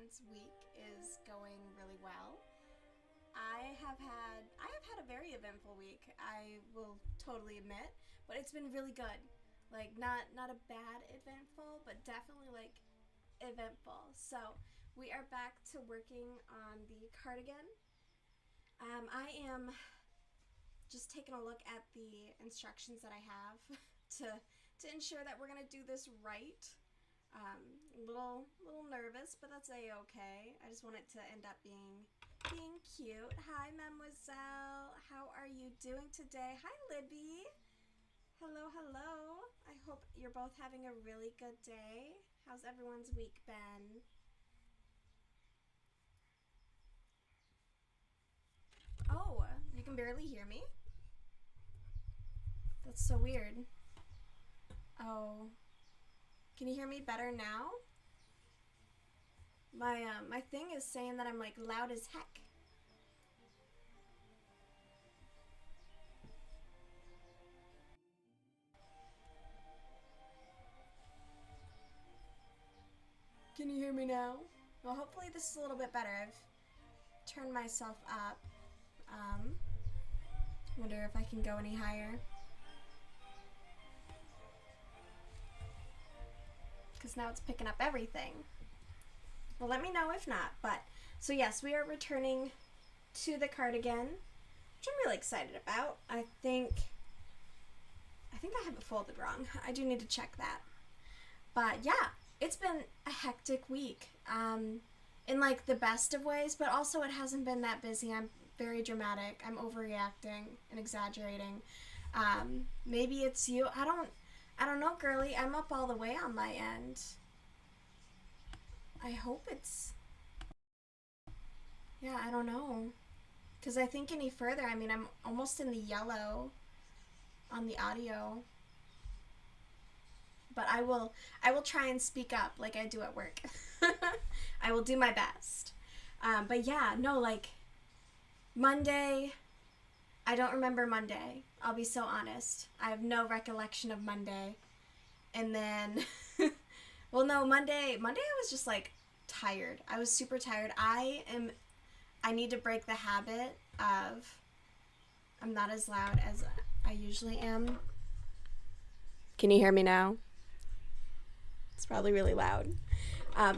everyone's week is going really well. I have had a very eventful week. I will totally admit, but it's been really good. Like not a bad eventful, but definitely like eventful. So we are back to working on the cardigan. I am just taking a look at the instructions that I have to ensure that we're gonna do this right. Little nervous, but that's okay. I just want it to end up being cute. Hi, Mademoiselle. How are you doing today? Hi, Libby. Hello, hello. I hope you're both having a really good day. How's everyone's week been? Oh, you can barely hear me? That's so weird. Oh, can you hear me better now? My thing is saying that I'm like loud as heck. Can you hear me now? Well, hopefully this is a little bit better. I've turned myself up. Wonder if I can go any higher. Because now it's picking up everything. Well, let me know if not. But, so yes, we are returning to the cardigan, which I'm really excited about. I think I have it folded wrong. I do need to check that. But yeah, it's been a hectic week. In like the best of ways, but also it hasn't been that busy. I'm very dramatic. I'm overreacting and exaggerating. Maybe it's you. I don't know, girly. I'm up all the way on my end. I hope it's... Yeah, I don't know. Because I think any further, I mean, I'm almost in the yellow on the audio. But I will try and speak up like I do at work. I will do my best. But yeah, no, like, Monday, I don't remember Monday. I'll be so honest. I have no recollection of Monday. And then, well, no, Monday I was just like tired. I was super tired. I need to break the habit of, I'm not as loud as I usually am. Can you hear me now? It's probably really loud.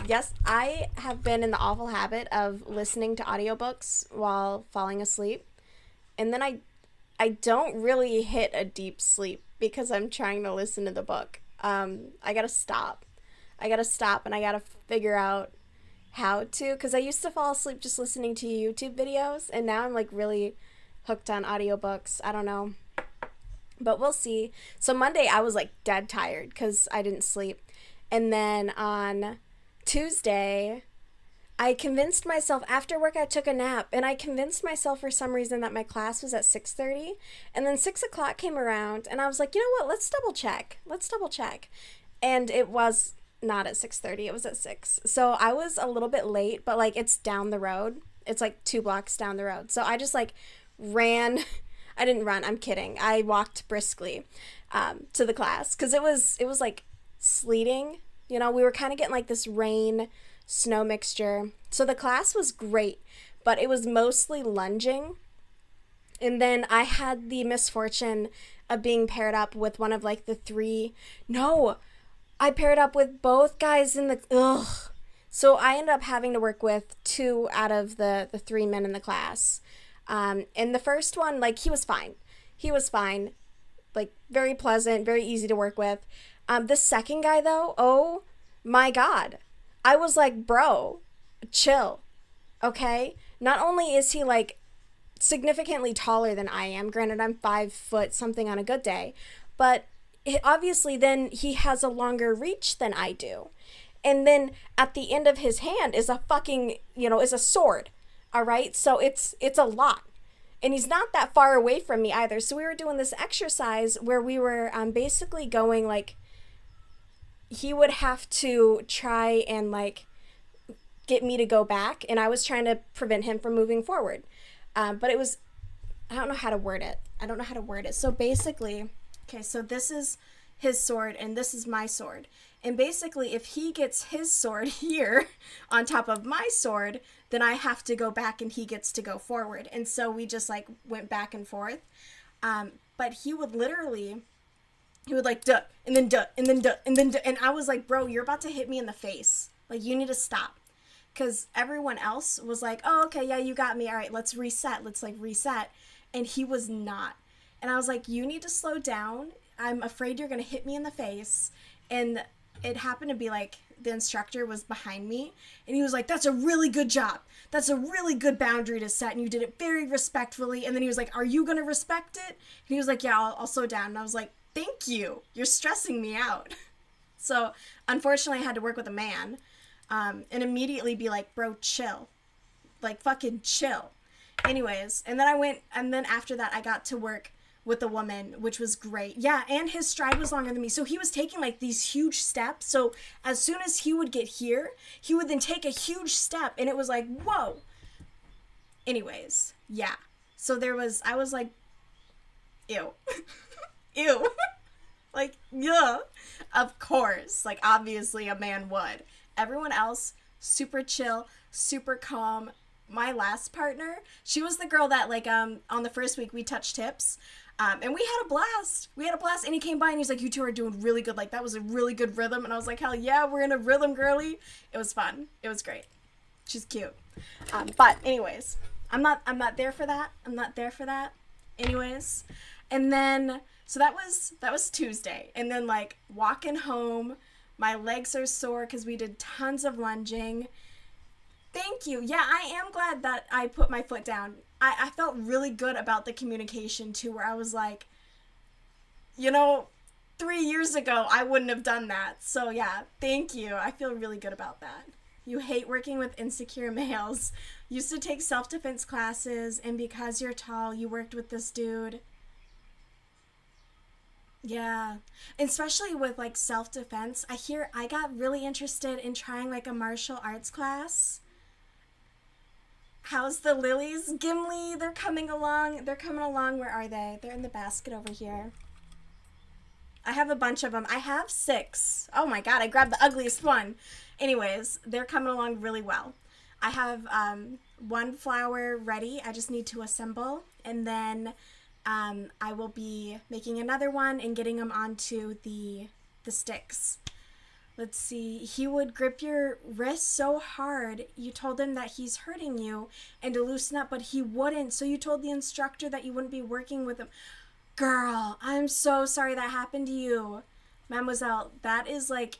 Yes, I have been in the awful habit of listening to audiobooks while falling asleep. And then I don't really hit a deep sleep because I'm trying to listen to the book. I gotta stop. And I gotta figure out how to, because I used to fall asleep just listening to YouTube videos, and now I'm like really hooked on audiobooks. I don't know. But we'll see. So Monday I was like dead tired because I didn't sleep. And then on Tuesday, I convinced myself, after work I took a nap, and I convinced myself for some reason that my class was at 6:30, and then 6 o'clock came around, and I was like, you know what, let's double check, and it was not at 6:30, it was at 6, so I was a little bit late, but like it's down the road, it's like 2 blocks down the road, so I just like ran, I didn't run, I'm kidding, I walked briskly to the class, because it was like sleeting, you know, we were kind of getting like this rain snow mixture. So the class was great, but it was mostly lunging. And then I had the misfortune of being paired up with one of like the three. No, I paired up with both guys in the... Ugh. So I ended up having to work with 2 out of the 3 men in the class. And the first one, like, he was fine. Like, very pleasant, very easy to work with. The second guy, though, oh my God. I was like, bro, chill, okay? Not only is he like significantly taller than I am, granted I'm 5 foot something on a good day, but obviously then he has a longer reach than I do. And then at the end of his hand is a fucking, is a sword, all right? So it's a lot. And he's not that far away from me either. So we were doing this exercise where we were basically going like, he would have to try and like get me to go back, and I was trying to prevent him from moving forward. But it was, I don't know how to word it. So basically, okay, so this is his sword and this is my sword. And basically, if he gets his sword here on top of my sword, then I have to go back and he gets to go forward. And so we just like went back and forth. But he would literally, he would like duh, and then duh, and then duh, and then duh. And I was like, bro, you're about to hit me in the face. Like, you need to stop. Because everyone else was like, oh, okay, yeah, you got me. All right, let's reset. Let's like reset. And he was not. And I was like, you need to slow down. I'm afraid you're going to hit me in the face. And it happened to be like the instructor was behind me. And he was like, that's a really good job. That's a really good boundary to set. And you did it very respectfully. And then he was like, are you going to respect it? And he was like, yeah, I'll slow down. And I was like, thank you. You're stressing me out. So unfortunately, I had to work with a man and immediately be like, bro, chill. Like, fucking chill. Anyways, and then after that, I got to work with a woman, which was great. Yeah, and his stride was longer than me. So he was taking like these huge steps. So as soon as he would get here, he would then take a huge step, and it was like, whoa. Anyways, yeah. So I was like, ew. Ew. Like, yeah. Of course. Like, obviously a man would. Everyone else, super chill, super calm. My last partner, she was the girl that, like, on the first week we touched hips. And we had a blast. And he came by and he's like, you two are doing really good. Like, that was a really good rhythm. And I was like, hell yeah, we're in a rhythm, girly. It was fun. It was great. She's cute. But anyways, I'm not there for that. Anyways. And then, so that was Tuesday. And then, like, walking home, my legs are sore because we did tons of lunging. Thank you. Yeah, I am glad that I put my foot down. I felt really good about the communication, too, where I was like, 3 years ago, I wouldn't have done that. So, yeah, thank you. I feel really good about that. You hate working with insecure males. Used to take self-defense classes, and because you're tall, you worked with this dude. Yeah, especially with, like, self-defense. I got really interested in trying, like, a martial arts class. How's the lilies? Gimli, they're coming along. Where are they? They're in the basket over here. I have a bunch of them. I have 6. Oh my god, I grabbed the ugliest one. Anyways, they're coming along really well. I have 1 flower ready. I just need to assemble. And then I will be making another one and getting them onto the sticks. Let's see. He would grip your wrist so hard, you told him that he's hurting you and to loosen up, but he wouldn't. So you told the instructor that you wouldn't be working with him. Girl, I'm so sorry that happened to you. Mademoiselle, that is like,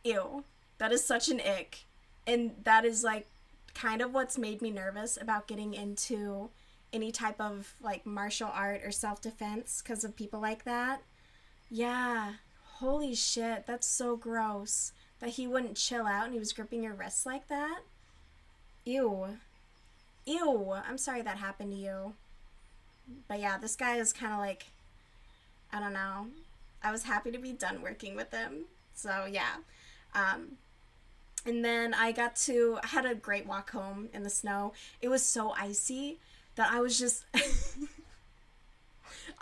ew. That is such an ick. And that is like kind of what's made me nervous about getting into any type of like martial art or self-defense because of people like that. Yeah. Holy shit, that's so gross. That he wouldn't chill out and he was gripping your wrists like that? Ew. Ew. I'm sorry that happened to you. But yeah, this guy is kind of like, I don't know. I was happy to be done working with him. So yeah. And then I had a great walk home in the snow. It was so icy that I was just...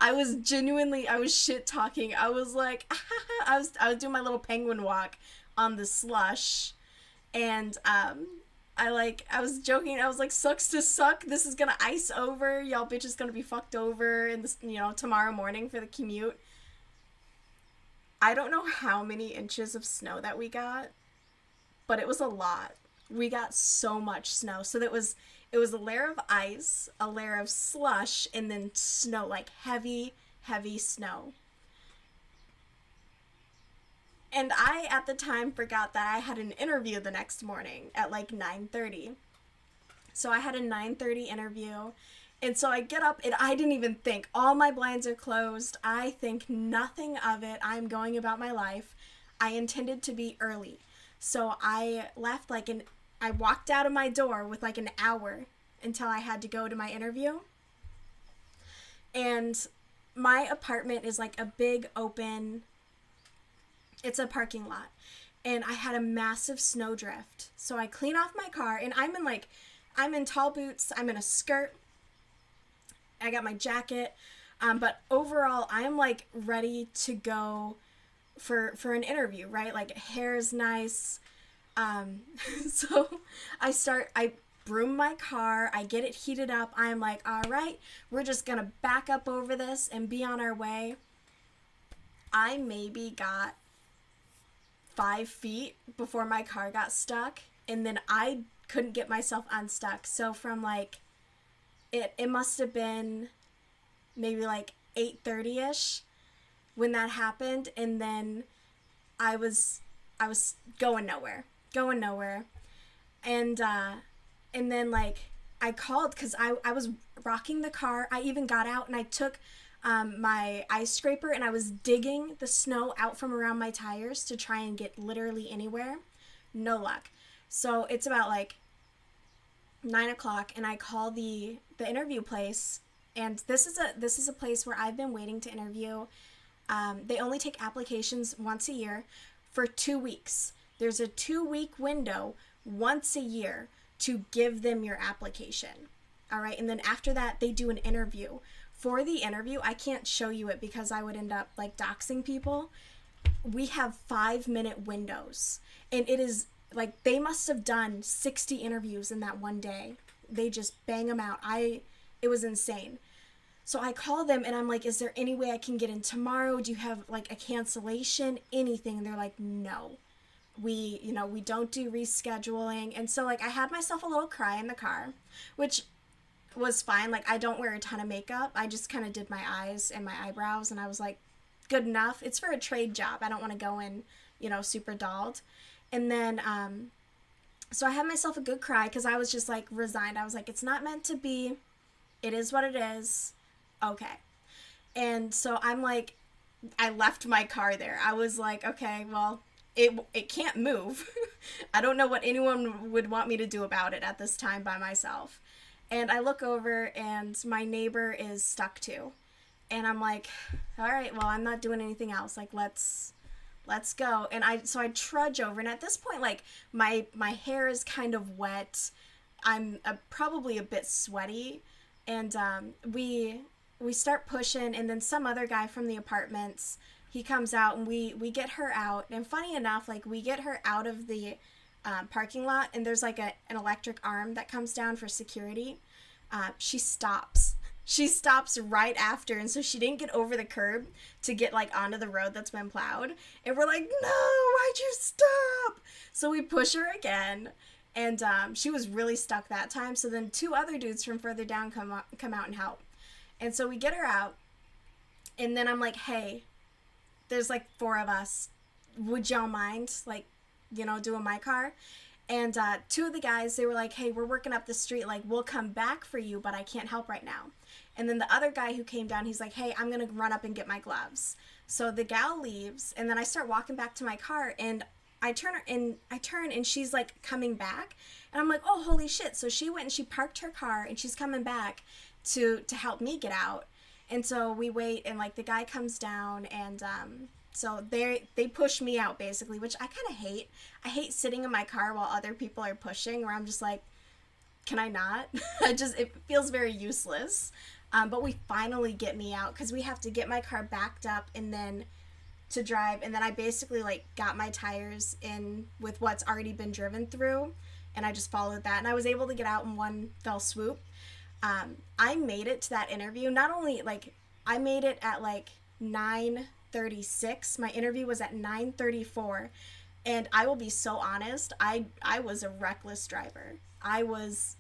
I was shit talking. I was like, I was doing my little penguin walk on the slush, and I was joking. I was like, sucks to suck. This is gonna ice over. Y'all bitches gonna be fucked over, and this, tomorrow morning for the commute. I don't know how many inches of snow that we got, but it was a lot. We got so much snow. So it was a layer of ice, a layer of slush, and then snow, like heavy, heavy snow. And I, at the time, forgot that I had an interview the next morning at like 9:30. So I had a 9:30 interview. And so I get up and I didn't even think. All my blinds are closed. I think nothing of it. I'm going about my life. I intended to be early. So I left I walked out of my door with like an hour until I had to go to my interview. And my apartment is like a big open, it's a parking lot. And I had a massive snowdrift. So I clean off my car and I'm in tall boots, I'm in a skirt. I got my jacket. But overall, I'm like ready to go for an interview, right? Like hair is nice. So I broom my car, I get it heated up. I'm like, all right, we're just gonna back up over this and be on our way. I maybe got 5 feet before my car got stuck, and then I couldn't get myself unstuck. So from like, it must have been maybe like 8:30ish when that happened, and then I was going nowhere, and then like I called because I was rocking the car. I even got out and I took my ice scraper and I was digging the snow out from around my tires to try and get literally anywhere. No luck. So it's about like 9 o'clock, and I call the interview place, and this is a place where I've been waiting to interview. They only take applications once a year for 2 weeks. There's a 2-week window once a year to give them your application. All right, and then after that, they do an interview. For the interview, I can't show you it because I would end up like doxing people. We have 5-minute windows, and it is like they must have done 60 interviews in that one day. They just bang them out. It was insane. So I call them and I'm like, is there any way I can get in tomorrow? Do you have like a cancellation, anything? And they're like, no, we don't do rescheduling. And so like I had myself a little cry in the car, which was fine. Like I don't wear a ton of makeup. I just kind of did my eyes and my eyebrows, and I was like, good enough. It's for a trade job. I don't want to go in, super dolled. And then, so I had myself a good cry because I was just like resigned. I was like, it's not meant to be. It is what it is. Okay. And so I'm like, I left my car there. I was like, okay, well, it can't move. I don't know what anyone would want me to do about it at this time by myself. And I look over and my neighbor is stuck too. And I'm like, all right, well, I'm not doing anything else. Like, let's go. And I trudge over, and at this point, like my hair is kind of wet. I'm probably a bit sweaty, and we start pushing, and then some other guy from the apartments, he comes out, and we get her out. And funny enough, like we get her out of the parking lot, and there's like an electric arm that comes down for security. She stops right after, and so she didn't get over the curb to get like onto the road that's been plowed, and we're like, no, why'd you stop? So we push her again, and she was really stuck that time. So then 2 other dudes from further down come out and help, and so we get her out, and then I'm like, hey, there's like 4 of us, would y'all mind like doing my car? And 2 of the guys, they were like, hey, we're working up the street, like we'll come back for you, but I can't help right now. And then the other guy who came down, he's like, hey, I'm gonna run up and get my gloves. So the gal leaves, and then I start walking back to my car, and I turn and she's like coming back, and I'm like, oh, holy shit. So she went and she parked her car, and she's coming back to help me get out. And so we wait, and like the guy comes down, and so they push me out basically, which I kind of hate. I hate sitting in my car while other people are pushing, where I'm just like, can I not? It feels very useless. But we finally get me out because we have to get my car backed up and then to drive. And then I basically like got my tires in with what's already been driven through, and I just followed that, and I was able to get out in one fell swoop. I made it to that interview. Not only like I made it at like 9:36. My interview was at 9:34, and I will be so honest, I was a reckless driver. I was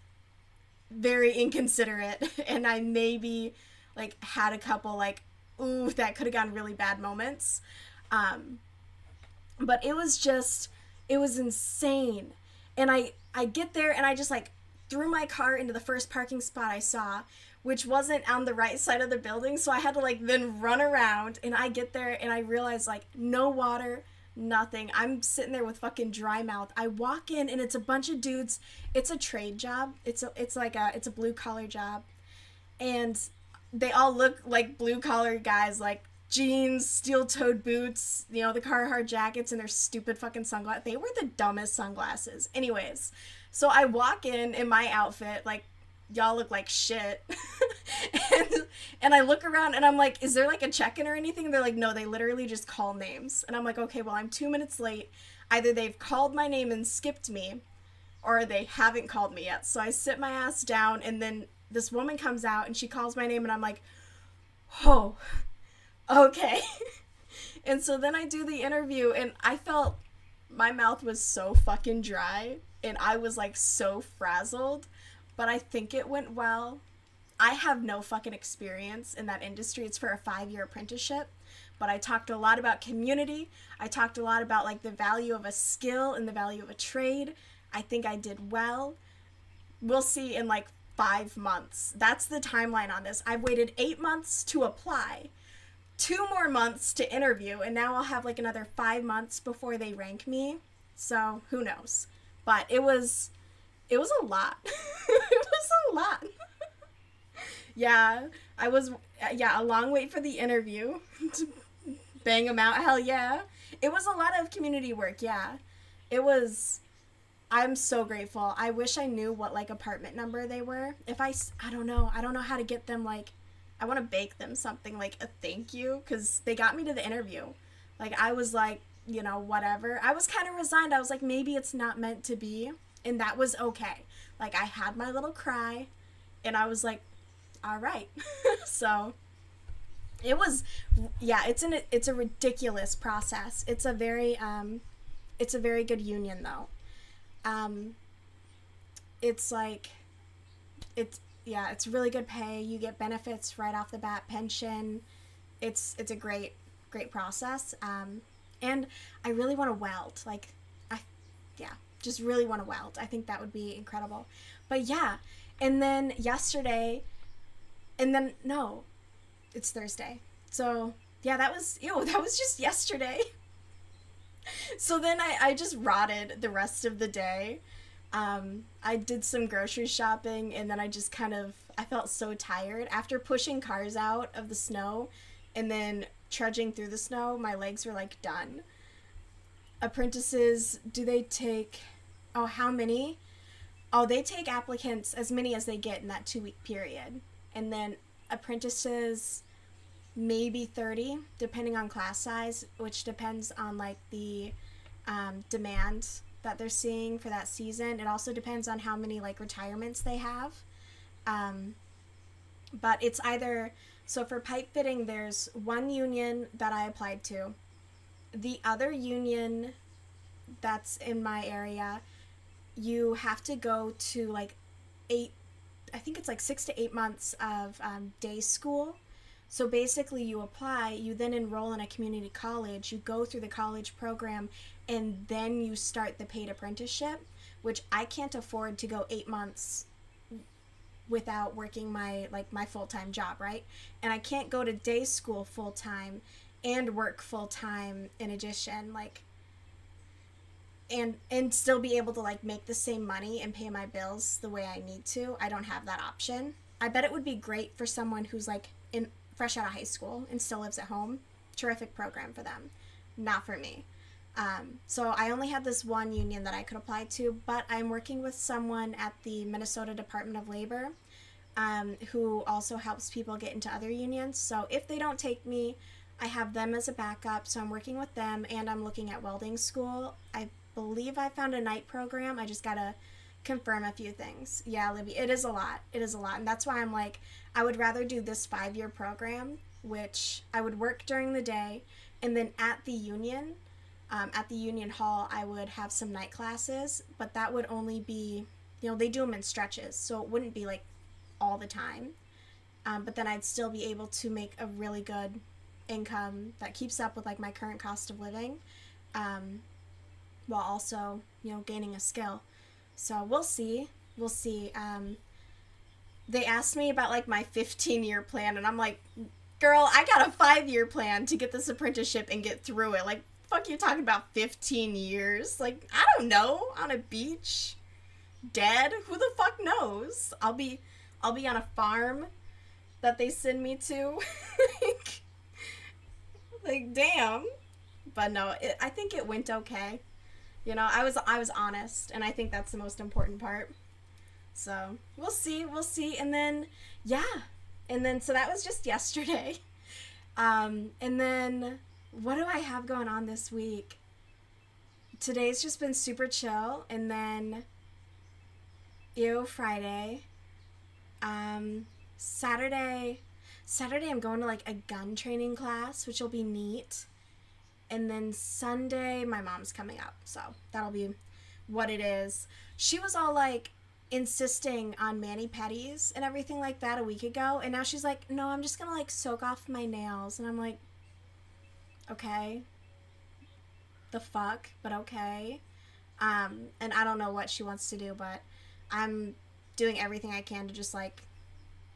very inconsiderate, and I maybe like had a couple like, ooh, that could have gone really bad moments. But it was insane. And I get there, and I just like threw my car into the first parking spot I saw, which wasn't on the right side of the building. So I had to like then run around, and I get there and I realize like no water, nothing. I'm sitting there with fucking dry mouth. I walk in, and it's a bunch of dudes. It's a trade job. It's a blue collar job, and they all look like blue collar guys, like jeans, steel-toed boots, the Carhartt jackets, and their stupid fucking sunglasses. They were the dumbest sunglasses. Anyways, so I walk in my outfit, like, y'all look like shit. and, and I look around and I'm like, is there like a check-in or anything? And they're like, no, they literally just call names. And I'm like, okay, well, I'm 2 minutes late. Either they've called my name and skipped me, or they haven't called me yet. So I sit my ass down, and then this woman comes out and she calls my name, and I'm like, oh, okay. And so then I do the interview, and I felt my mouth was so fucking dry, and I was like so frazzled, but I think it went well. I have no fucking experience in that industry. It's for a 5-year apprenticeship, but I talked a lot about community. I talked a lot about like the value of a skill and the value of a trade. I think I did well. We'll see in like 5 months. That's the timeline on this. I've waited 8 months to apply, 2 more months to interview, and now I'll have like another 5 months before they rank me. So who knows? But it was a lot. It was a lot. Yeah, a long wait for the interview to bang them out. Hell yeah. It was a lot of community work. Yeah, it was. I'm so grateful. I wish I knew what like apartment number they were. I don't know how to get them. Like, I want to bake them something like a thank you, because they got me to the interview. Like, I was like, whatever. I was kind of resigned. I was like, maybe it's not meant to be, and that was okay. Like, I had my little cry, and I was like, all right. So it was, yeah, it's a ridiculous process. It's a very good union though. It's like, it's really good pay. You get benefits right off the bat, pension. It's a great process. And I really want to weld. Like, just really want to weld. I think that would be incredible. But yeah, and then no, it's Thursday. So yeah, that was just yesterday. So then I just rotted the rest of the day. I did some grocery shopping, and then I felt so tired. After pushing cars out of the snow and then trudging through the snow, my legs were like done. Apprentices, how many? Oh, they take applicants as many as they get in that 2-week period. And then apprentices, maybe 30, depending on class size, which depends on like the demand that they're seeing for that season. It also depends on how many like retirements they have. But it's either, so for pipe fitting, there's one union that I applied to. The other union that's in my area, you have to go to like 6 to 8 months of day school. So basically you apply, you then enroll in a community college, you go through the college program, and then you start the paid apprenticeship, which I can't afford to go 8 months without working my full-time job, right? And I can't go to day school full-time and work full-time in addition, like, and still be able to like make the same money and pay my bills the way I need to. I don't have that option. I bet it would be great for someone who's like fresh out of high school and still lives at home. Terrific program for them. Not for me. So I only had this one union that I could apply to, but I'm working with someone at the Minnesota Department of Labor who also helps people get into other unions. So if they don't take me, I have them as a backup. So I'm working with them, and I'm looking at welding school. I believe I found a night program. I just gotta confirm a few things. Yeah, Libby, it is a lot. And that's why I'm like, I would rather do this 5-year program, which I would work during the day, and then at the union hall, I would have some night classes, but that would only be, they do them in stretches, so it wouldn't be like all the time. But then I'd still be able to make a really good income that keeps up with like my current cost of living, while also, gaining a skill. So we'll see. They asked me about like my 15-year plan, and I'm like, girl, I got a 5-year plan to get this apprenticeship and get through it. Like, fuck you talking about 15 years? Like, I don't know, on a beach, dead? Who the fuck knows? I'll be on a farm that they send me to. like damn. But no, I think it went okay. I was honest, and I think that's the most important part. So we'll see. And then, yeah, And then, so that was just yesterday. And then, what do I have going on this week? Today's just been super chill. And then, Friday. Saturday I'm going to like a gun training class, which will be neat. And then Sunday, my mom's coming up. So that'll be what it is. She was all like insisting on mani-pedis and everything like that a week ago. And now she's like, no, I'm just going to like soak off my nails. And I'm like, okay. The fuck? But okay. And I don't know what she wants to do, but I'm doing everything I can to just like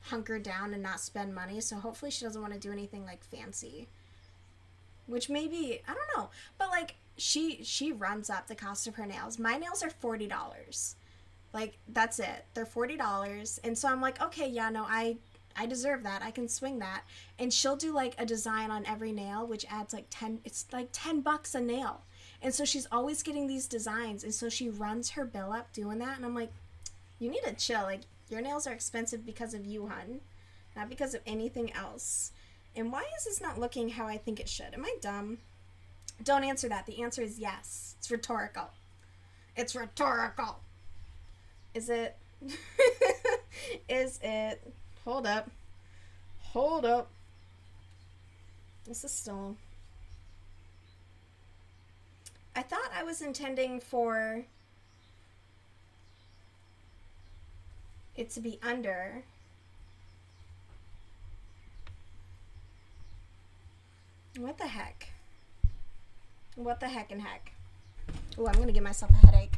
hunker down and not spend money. So hopefully she doesn't want to do anything like fancy. Which maybe, I don't know. But like she runs up the cost of her nails. My nails are $40. Like that's it. They're $40. And so I'm like, okay, yeah, no, I deserve that. I can swing that. And she'll do like a design on every nail, which adds like it's like $10 a nail. And so she's always getting these designs. And so she runs her bill up doing that. And I'm like, you need to chill. Like, your nails are expensive because of you, hun. Not because of anything else. And why is this not looking how I think it should? Am I dumb? Don't answer that. The answer is yes. It's rhetorical. It's rhetorical. Is it? Is it? Hold up. Hold up. This is still... I thought I was intending for it to be under. What the heck? What the heck and heck? Oh, I'm gonna give myself a headache.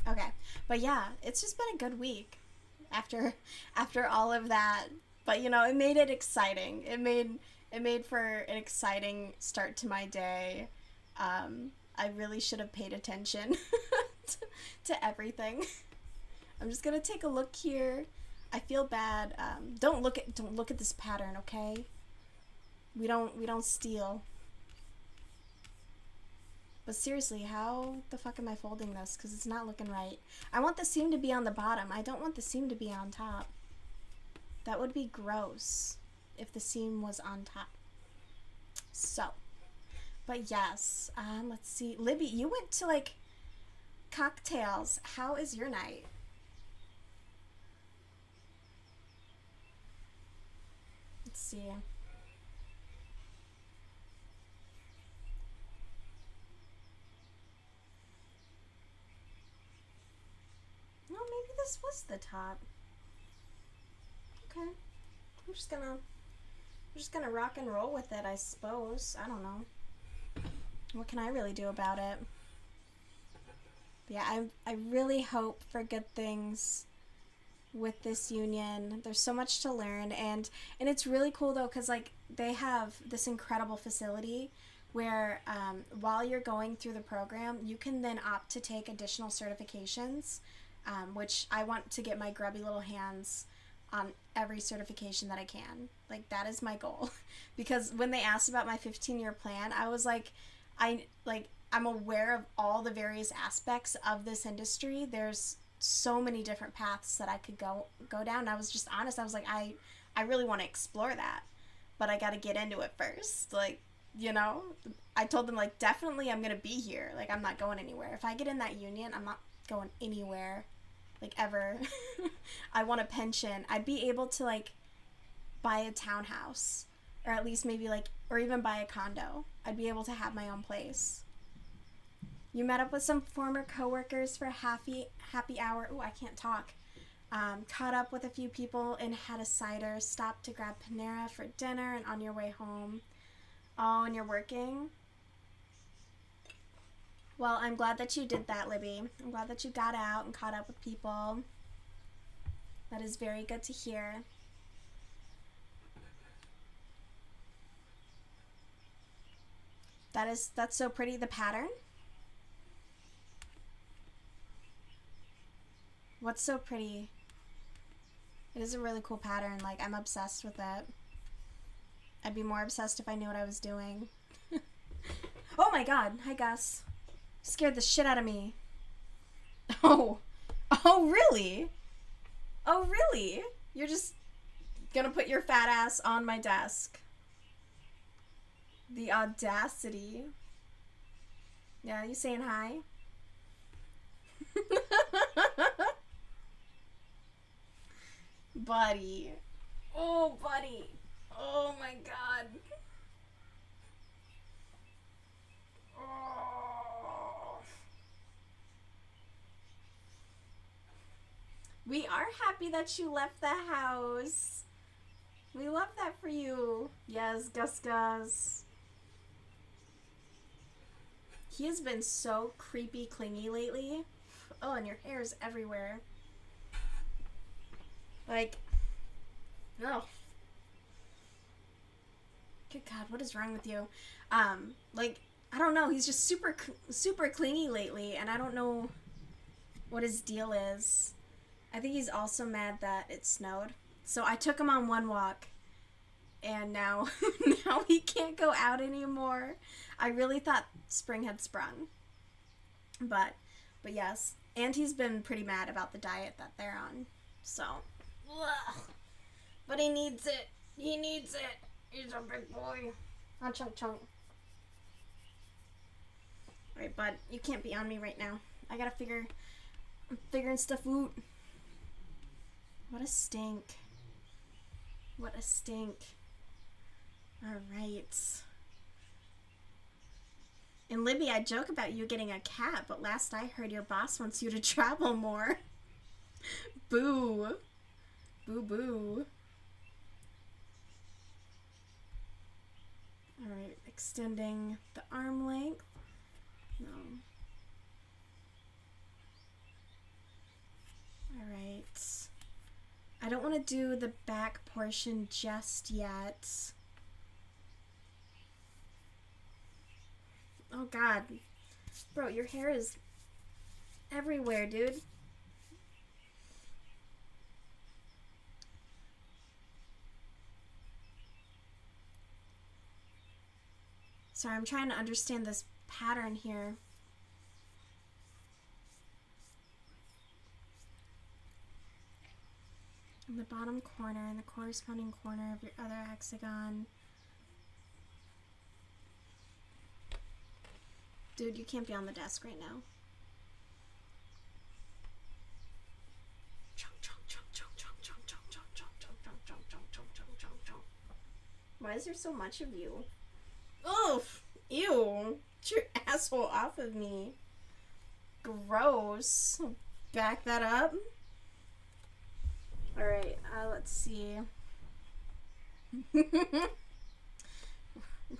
Okay, but yeah, it's just been a good week after all of that. But you know, it made it exciting. It made for an exciting start to my day. I really should have paid attention to everything. I'm just gonna take a look here. I feel bad. Don't look at this pattern, okay? We don't steal. But seriously, how the fuck am I folding this? Because it's not looking right. I want the seam to be on the bottom. I don't want the seam to be on top. That would be gross if the seam was on top. So, but yes, let's see. Libby, you went to like cocktails. How is your night? Let's see. No, maybe this was the top. Okay. I'm just gonna rock and roll with it, I suppose. I don't know. What can I really do about it? But yeah, I really hope for good things with this union. There's so much to learn, and it's really cool though, because like they have this incredible facility where while you're going through the program, you can then opt to take additional certifications, which I want to get my grubby little hands on every certification that I can. Like, that is my goal. Because when they asked about my 15-year plan, I was like, I'm aware of all the various aspects of this industry. There's so many different paths that I could go down. And I was just honest. I was like, I really want to explore that, but I got to get into it first. Like, you know, I told them, like, definitely I'm going to be here. Like, I'm not going anywhere. If I get in that union, I'm not going anywhere, like, ever. I want a pension. I'd be able to, like, buy a townhouse, or at least maybe, like, or even buy a condo. I'd be able to have my own place. You met up with some former coworkers for happy hour. Ooh, I can't talk. Caught up with a few people and had a cider. Stopped to grab Panera for dinner and on your way home. Oh, and you're working? Well, I'm glad that you did that, Libby. I'm glad that you got out and caught up with people. That is very good to hear. That's so pretty, the pattern. What's so pretty? It is a really cool pattern. Like, I'm obsessed with it. I'd be more obsessed if I knew what I was doing. Oh my god. Hi, Gus. Scared the shit out of me. Oh. Oh, really? Oh, really? You're just Gonna put your fat ass on my desk. The audacity. Yeah, you saying hi? Buddy. Oh, buddy. Oh my god. Oh. We are happy that you left the house. We love that for you. Yes, Gus Gus. He has been so creepy clingy lately. Oh, and your hair is everywhere. Like, oh. Good God, what is wrong with you? Like, I don't know. He's just super clingy lately, and I don't know what his deal is. I think he's also mad that it snowed. So I took him on one walk, and now he can't go out anymore. I really thought spring had sprung. But yes. And he's been pretty mad about the diet that they're on. So, ugh. But he needs it. He needs it. He's a big boy. Oh, chunk chunk. Alright, bud, you can't be on me right now. I'm figuring stuff out. What a stink. What a stink. Alright. And Libby, I joke about you getting a cat, but last I heard your boss wants you to travel more. Boo. Boo boo. Alright, extending the arm length. No. Alright. I don't want to do the back portion just yet. Oh God. Bro, your hair is everywhere, dude. Sorry, I'm trying to understand this pattern here. In the bottom corner and the corresponding corner of your other hexagon. Dude, you can't be on the desk right now. Why is there so much of you? Oof! Ew! Get your asshole off of me. Gross. Back that up. Alright, let's see.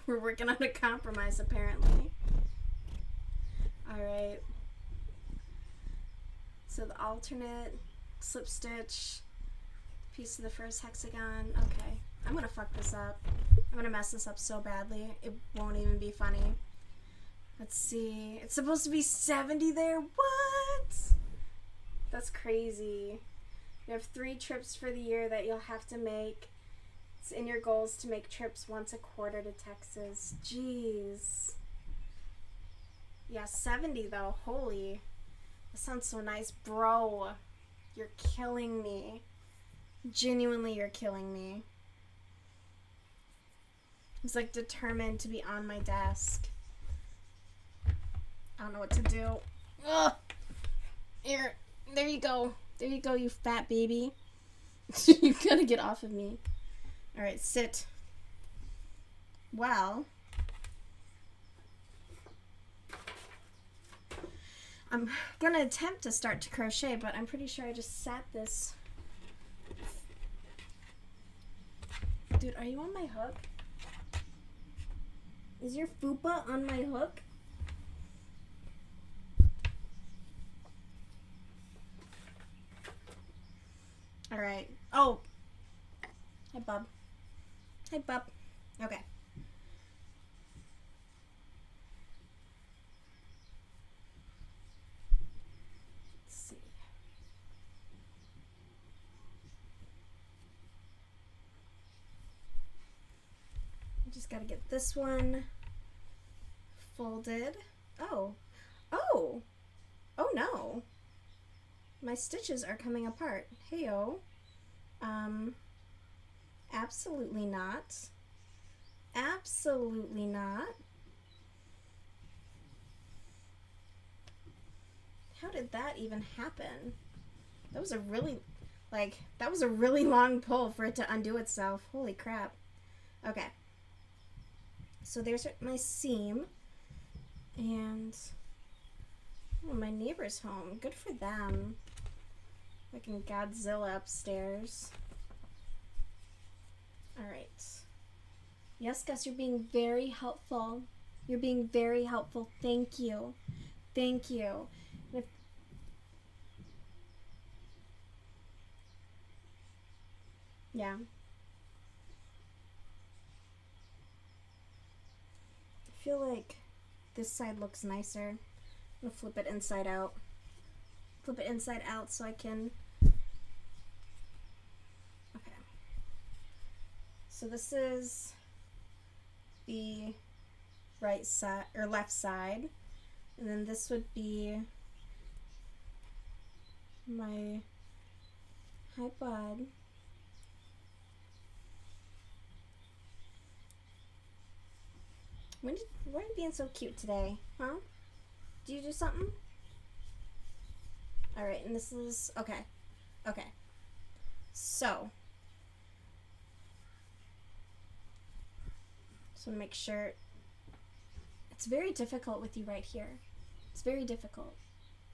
We're working on a compromise, apparently. Alright. So the alternate slip stitch, piece of the first hexagon. Okay. I'm gonna fuck this up. I'm gonna mess this up so badly. It won't even be funny. Let's see. It's supposed to be 70 there. What? That's crazy. You have 3 trips for the year that you'll have to make. It's in your goals to make trips once a quarter to Texas. Jeez. Yeah, 70 though. Holy. That sounds so nice. Bro, you're killing me. Genuinely, you're killing me. He's like determined to be on my desk. I don't know what to do. Ugh. Here. There you go. There you go, you fat baby. You gotta get off of me. Alright, sit. Well. I'm gonna attempt to start to crochet, but I'm pretty sure I just sat this. Dude, are you on my hook? Is your fupa on my hook? Alright. Oh. Hi, bub. Hi, bub. Okay. Let's see. I just gotta get this one folded. Oh. Oh. Oh no. My stitches are coming apart. Heyo. Absolutely not. Absolutely not. How did that even happen? That was a really, that was a really long pull for it to undo itself. Holy crap. Okay. So there's my seam. And, oh, my neighbor's home. Good for them. Fucking Godzilla upstairs. Alright. Yes, Gus, you're being very helpful. You're being very helpful. Thank you. Thank you. Yeah. I feel like this side looks nicer. I'm gonna flip it inside out. Flip it inside out so I can... Okay. So this is the right side, or left side. And then this would be my... Hi, bud. Why are you being so cute today? Huh? Do you do something? Alright, and this is... Okay. Okay. So. Just want to make sure. It's very difficult with you right here. It's very difficult.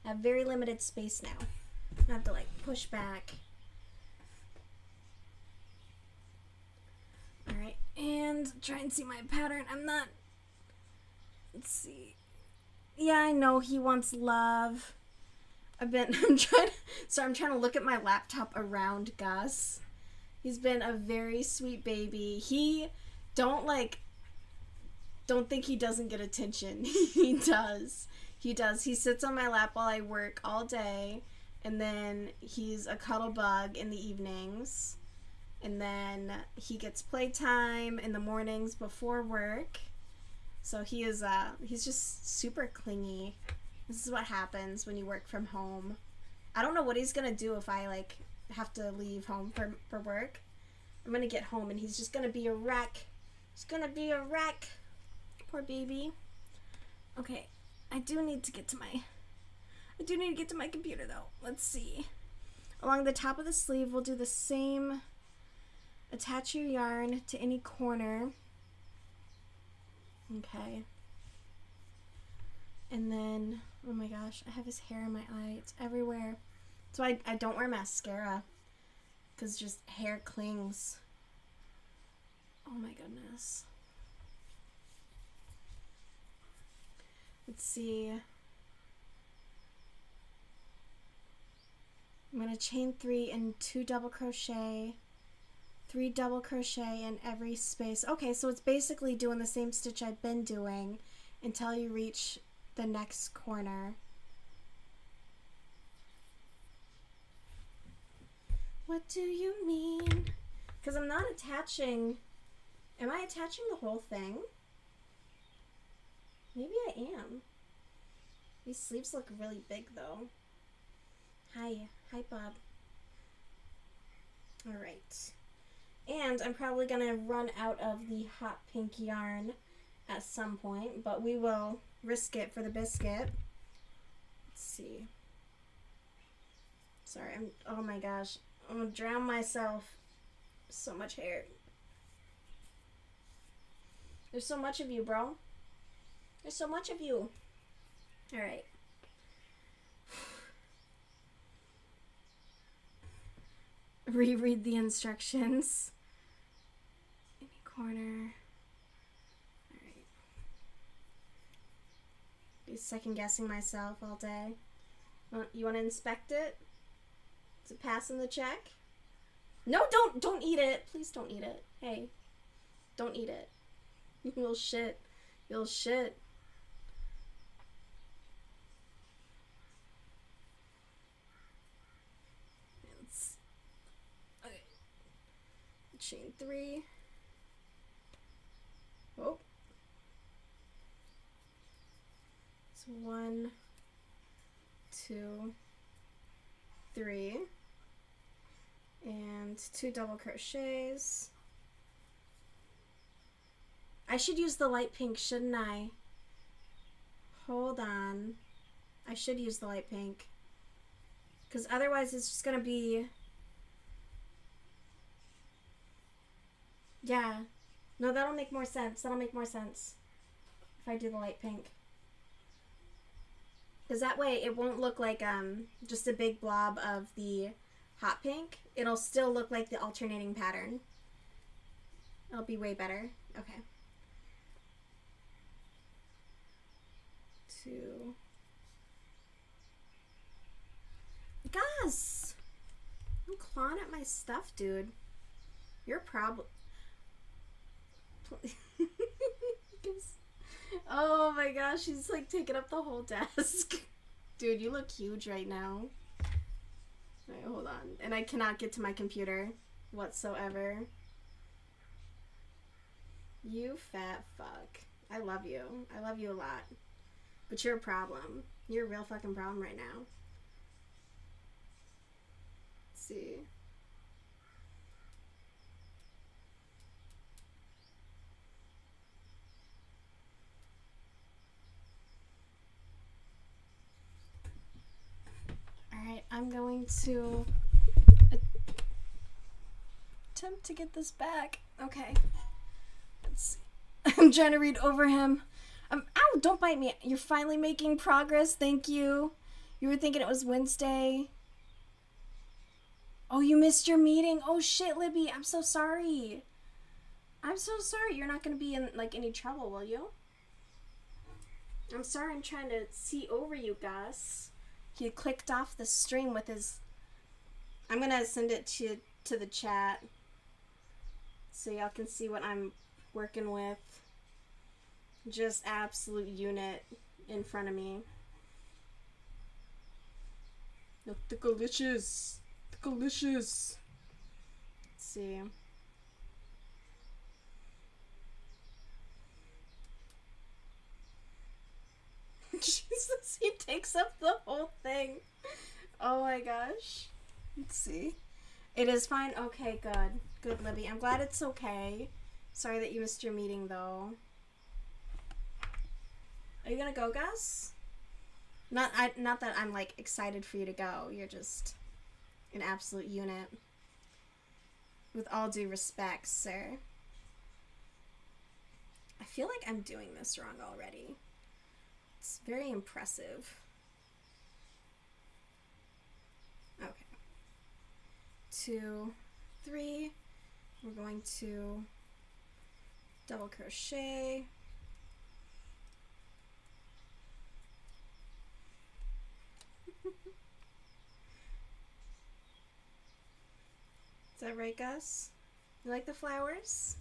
I have very limited space now. I have to, like, push back. Alright, and try and see my pattern. I'm not... Let's see. Yeah, I know he wants love. I'm trying to look at my laptop around Gus. He's been a very sweet baby. He don't think he doesn't get attention. He does. He does. He sits on my lap while I work all day, and then he's a cuddle bug in the evenings. And then he gets playtime in the mornings before work. So he's just super clingy. This is what happens when you work from home. I don't know what he's gonna do if I have to leave home for work. I'm gonna get home and he's just gonna be a wreck. He's gonna be a wreck. Poor baby. Okay, I do need to get to my computer though. Let's see. Along the top of the sleeve, we'll do the same. Attach your yarn to any corner. Okay. And then, oh my gosh, I have his hair in my eye. It's everywhere. So I don't wear mascara because just hair clings. Oh my goodness. Let's see. I'm going to chain 3 and 2 double crochet. 3 double crochet in every space. Okay, so it's basically doing the same stitch I've been doing until you reach the next corner. What do you mean? Because I'm not attaching... Am I attaching the whole thing? Maybe I am. These sleeves look really big though. Hi. Hi, Bob. Alright. And I'm probably going to run out of the hot pink yarn at some point, but we will risk it for the biscuit. Let's see. Sorry, oh my gosh. I'm going to drown myself. So much hair. There's so much of you, bro. There's so much of you. Alright. Reread the instructions. Any corner. Alright. Be second guessing myself all day. You want to inspect it? Is it passing the check? No, don't eat it. Please don't eat it. Hey. Don't eat it. You little shit. You little shit. Okay. Chain 3. Oh. So 1, 2, 3. And 2 double crochets. I should use the light pink, shouldn't I? Hold on. I should use the light pink. Because otherwise it's just going to be... Yeah. No, that'll make more sense. That'll make more sense if I do the light pink. Because that way it won't look like just a big blob of the hot pink. It'll still look like the alternating pattern. It'll be way better. Okay. 2. Gus! I'm clawing at my stuff, dude. You're a problem. Oh my gosh, he's like taking up the whole desk. Dude, you look huge right now. Alright, hold on. And I cannot get to my computer whatsoever. You fat fuck. I love you. I love you a lot. But you're a problem. You're a real fucking problem right now. Let's see. Alright, I'm going to attempt to get this back. Okay. Let's see. I'm trying to read over him. Ow, don't bite me. You're finally making progress. Thank you. You were thinking it was Wednesday. Oh, you missed your meeting. Oh, shit, Libby. I'm so sorry. I'm so sorry. You're not going to be in, like, any trouble, will you? I'm sorry. I'm trying to see over you, Gus. He clicked off the stream with his... I'm going to send it to the chat so y'all can see what I'm working with. Just absolute unit in front of me. No, delicious. Delicious. Let's see. Jesus, he takes up the whole thing. Oh my gosh. Let's see. It is fine? Okay, good. Good, Libby. I'm glad it's okay. Sorry that you missed your meeting, though. Are you gonna go, Gus? Not that I'm, like, excited for you to go. You're just an absolute unit. With all due respect, sir. I feel like I'm doing this wrong already. It's very impressive. Okay. 2, 3. We're going to double crochet. Is that right, Gus? You like the flowers?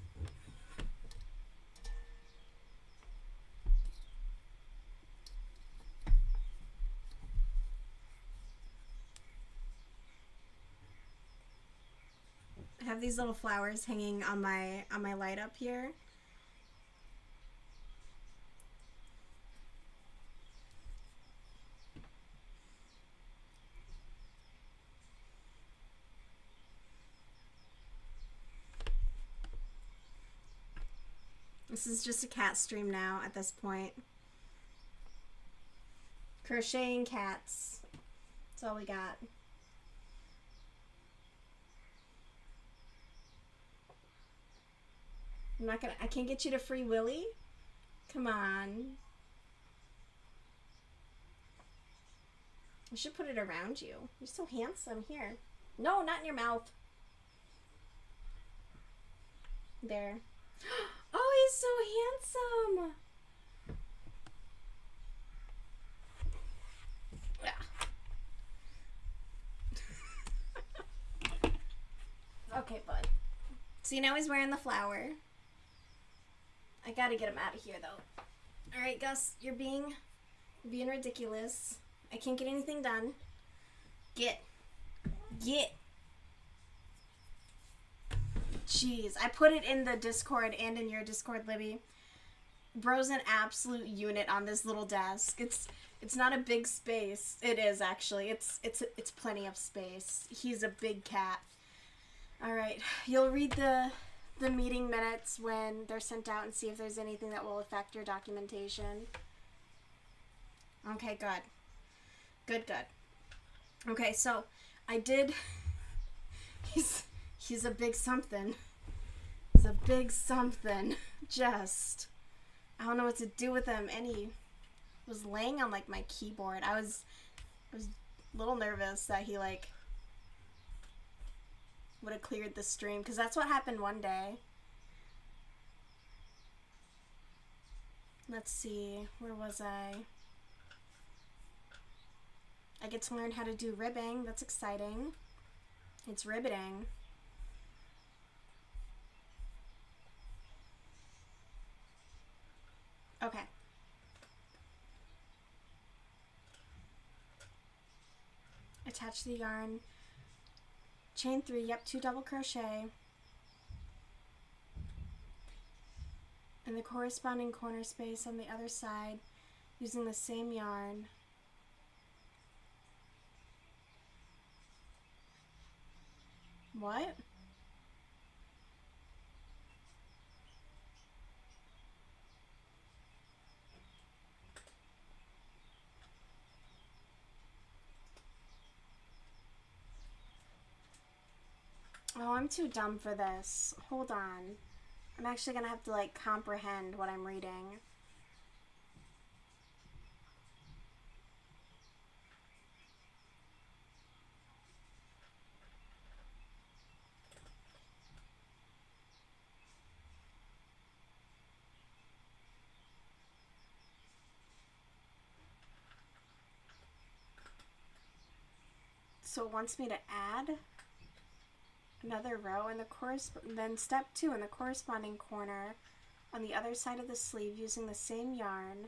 I have these little flowers hanging on my light up here. This is just a cat stream now at this point. Crocheting cats. That's all we got. I can't get you to Free Willy? Come on. I should put it around you. You're so handsome. Here. No, not in your mouth. There. Oh, he's so handsome. Yeah. Okay, bud. See, now he's wearing the flower. I gotta get him out of here, though. Alright, Gus, you're being ridiculous. I can't get anything done. Get. Jeez, I put it in the Discord and in your Discord, Libby. Bro's an absolute unit on this little desk. It's not a big space. It is, actually. It's plenty of space. He's a big cat. All right, you'll read the the meeting minutes when they're sent out and see if there's anything that will affect your documentation. Okay, good. Good. Okay, so I did... He's a big something. He's a big something. Just... I don't know what to do with him. And he was laying on, like, my keyboard. I was a little nervous that he, like, would have cleared the stream. Because that's what happened one day. Let's see. Where was I? I get to learn how to do ribbing. That's exciting. It's ribbiting. Okay. Attach the yarn. Chain 3, yep, 2 double crochet. In the corresponding corner space on the other side using the same yarn. What? Oh, I'm too dumb for this. Hold on. I'm actually gonna have to, like, comprehend what I'm reading. So it wants me to add another row in the then step 2 in the corresponding corner on the other side of the sleeve using the same yarn.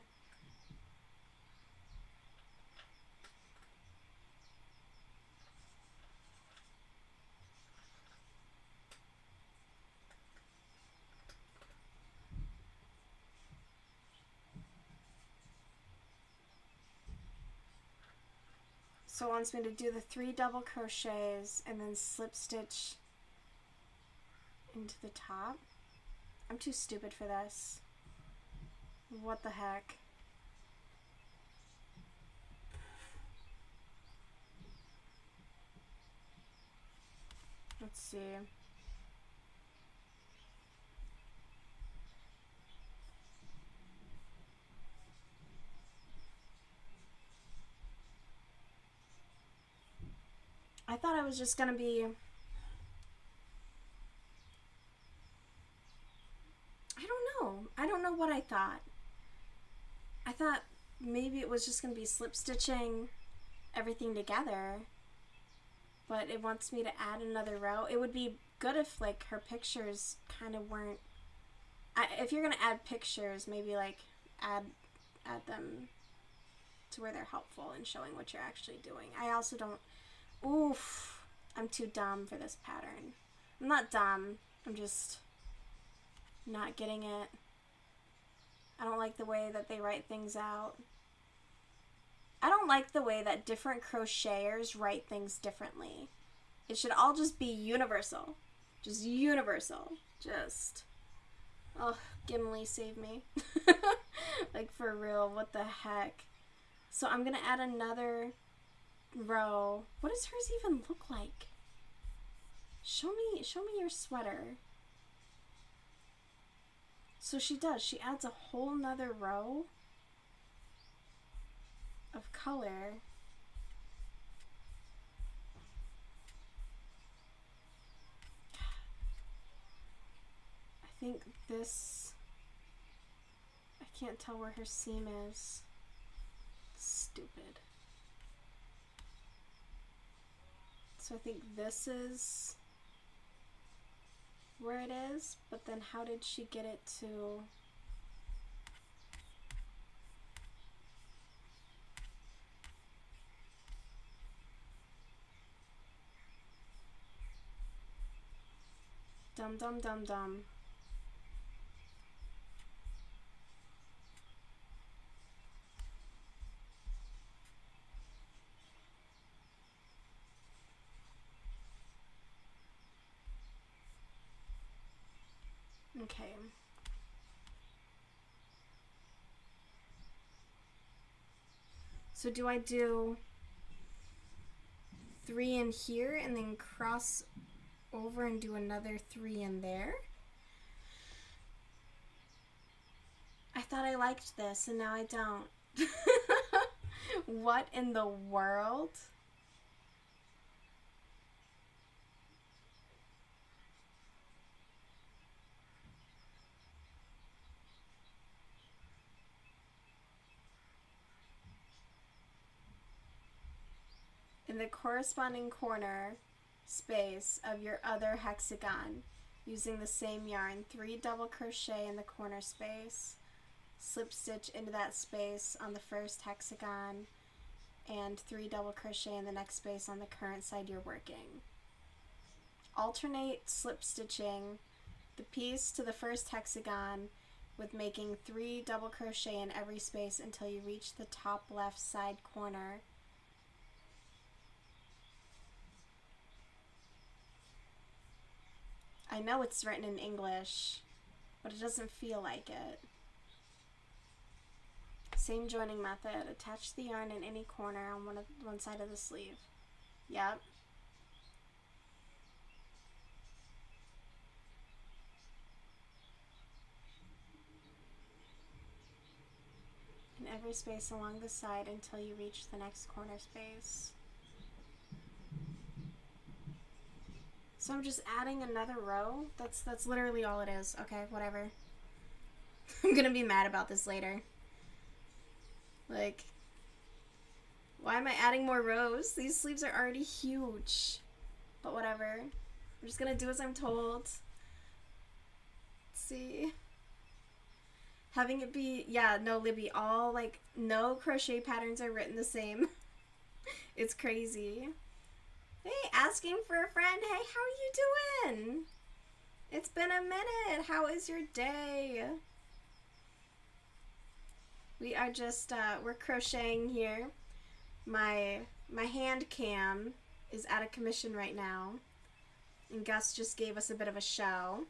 So it wants me to do the 3 double crochets and then slip stitch into the top. I'm too stupid for this. What the heck? Let's see. I thought I was just gonna be... I don't know what I thought. I thought maybe it was just gonna be slip stitching everything together. But it wants me to add another row. It would be good if, like, her pictures kind of weren't... if you're gonna add pictures, maybe, like, add them to where they're helpful in showing what you're actually doing. I also don't... Oof. I'm too dumb for this pattern. I'm not dumb. I'm just not getting it. I don't like the way that they write things out. I don't like the way that different crocheters write things differently. It should all just be universal. Just universal. Just... Oh, Gimli, save me. Like, for real, what the heck? So I'm gonna add another row. What does hers even look like? Show me your sweater. So she does. She adds a whole nother row of color. I think this... I can't tell where her seam is. Stupid. So I think this is where it is, but then how did she get it to... Dum dum dum dum. Okay. So do I do 3 in here and then cross over and do another 3 in there? I thought I liked this and now I don't. What in the world? In the corresponding corner space of your other hexagon, using the same yarn, 3 double crochet in the corner space, slip stitch into that space on the first hexagon, and 3 double crochet in the next space on the current side you're working. Alternate slip stitching the piece to the first hexagon with making 3 double crochet in every space until you reach the top left side corner. I know it's written in English, but it doesn't feel like it. Same joining method. Attach the yarn in any corner on one side of the sleeve. Yep. In every space along the side until you reach the next corner space. So I'm just adding another row? That's literally all it is. Okay, whatever. I'm gonna be mad about this later. Like, why am I adding more rows? These sleeves are already huge. But whatever. I'm just gonna do as I'm told. Let's see. Having it be, yeah, no, Libby, all, like, no crochet patterns are written the same. It's crazy. Hey, asking for a friend. Hey, how are you doing? It's been a minute. How is your day? We are just, we're crocheting here. My hand cam is out of commission right now. And Gus just gave us a bit of a show.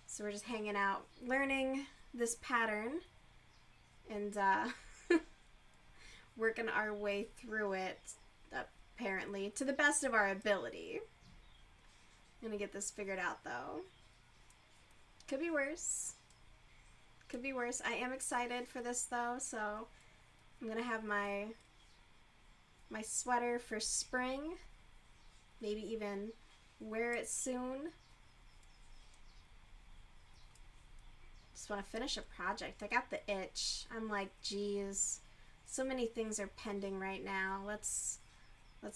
So we're just hanging out, learning this pattern. And, working our way through it, apparently, to the best of our ability. I'm gonna get this figured out, though. Could be worse. Could be worse. I am excited for this, though, so I'm gonna have my sweater for spring. Maybe even wear it soon. Just want to finish a project. I got the itch. I'm like, geez, so many things are pending right now. Let's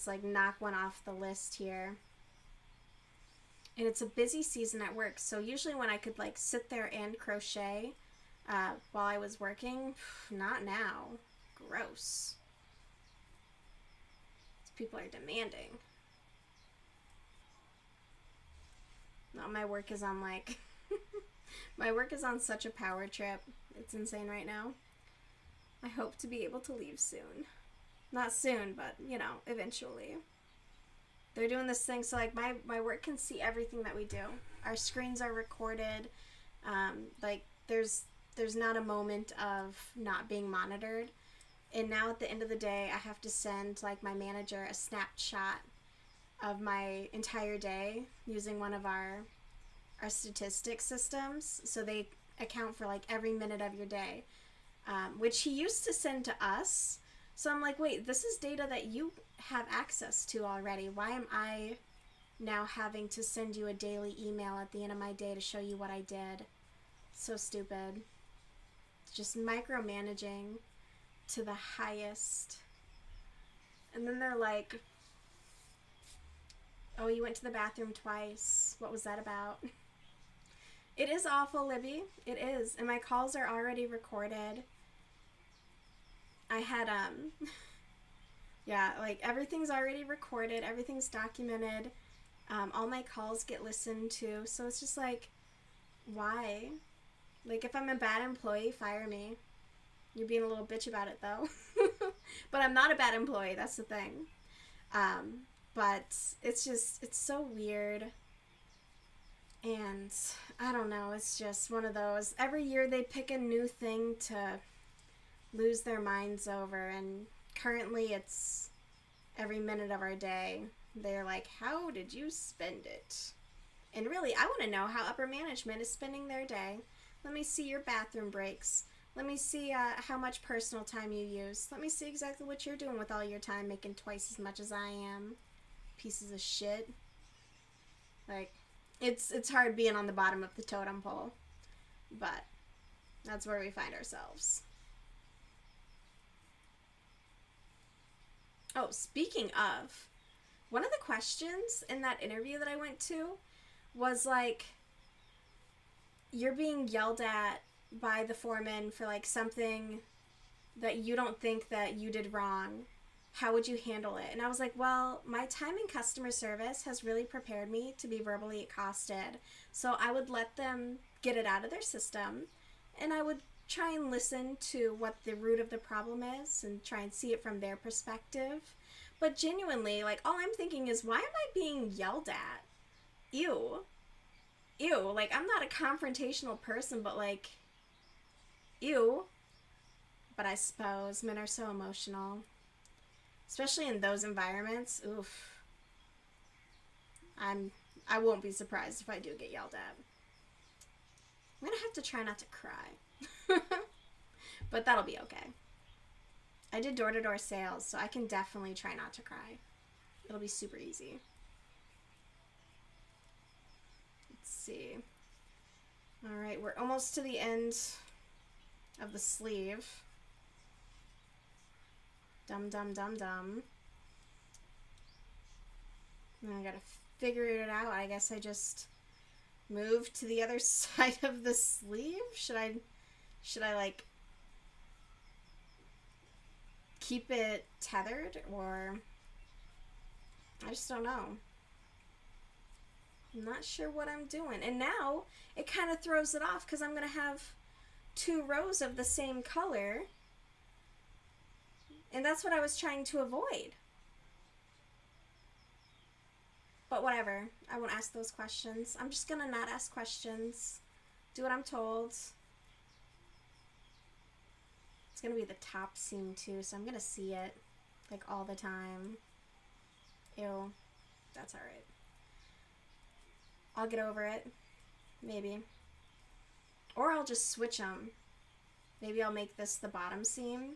like knock one off the list here. And it's a busy season at work, so usually when I could like sit there and crochet while I was working, not now. Gross. People are demanding. No, my work is on like my work is on such a power trip. It's insane right now. I hope to be able to leave soon. Not soon, but, you know, eventually. They're doing this thing, so, like, my work can see everything that we do. Our screens are recorded. Like, there's not a moment of not being monitored. And now at the end of the day, I have to send, like, my manager a snapshot of my entire day using one of our statistics systems. So they account for, like, every minute of your day, which he used to send to us. So I'm like, wait, this is data that you have access to already. Why am I now having to send you a daily email at the end of my day to show you what I did? So stupid. It's just micromanaging to the highest. And then they're like, oh, you went to the bathroom twice. What was that about? It is awful, Libby. It is. And my calls are already recorded. I had, yeah, like, everything's already recorded, everything's documented, all my calls get listened to, so it's just like, why? Like, if I'm a bad employee, fire me. You're being a little bitch about it, though. But I'm not a bad employee, that's the thing. But it's just, it's so weird. And I don't know, it's just one of those. Every year they pick a new thing to lose their minds over, and currently it's every minute of our day. They're like, how did you spend it? And really, I want to know how upper management is spending their day. Let me see your bathroom breaks. Let me see how much personal time you use. Let me see exactly what you're doing with all your time, making twice as much as I am. Pieces of shit. Like, it's hard being on the bottom of the totem pole, but that's where we find ourselves. Oh, speaking of, one of the questions in that interview that I went to was like, you're being yelled at by the foreman for like something that you don't think that you did wrong. How would you handle it? And I was like, well, my time in customer service has really prepared me to be verbally accosted. So I would let them get it out of their system, and I would try and listen to what the root of the problem is and try and see it from their perspective. But genuinely, like, all I'm thinking is, why am I being yelled at? Ew. Ew. Like, I'm not a confrontational person, but like, ew. But I suppose men are so emotional. Especially in those environments. Oof. I won't be surprised if I do get yelled at. I'm gonna have to try not to cry. But that'll be okay. I did door-to-door sales, so I can definitely try not to cry. It'll be super easy. Let's see. Alright, we're almost to the end of the sleeve. Dum dum dum dum. And I gotta figure it out. I guess I just move to the other side of the sleeve? Should I like keep it tethered, or I just don't know. I'm not sure what I'm doing. And now it kind of throws it off because I'm gonna have 2 rows of the same color. And that's what I was trying to avoid. But whatever. I won't ask those questions. I'm just gonna not ask questions. Do what I'm told. It's gonna be the top seam too, so I'm gonna see it like all the time. Ew. That's alright. I'll get over it. Maybe. Or I'll just switch them. Maybe I'll make this the bottom seam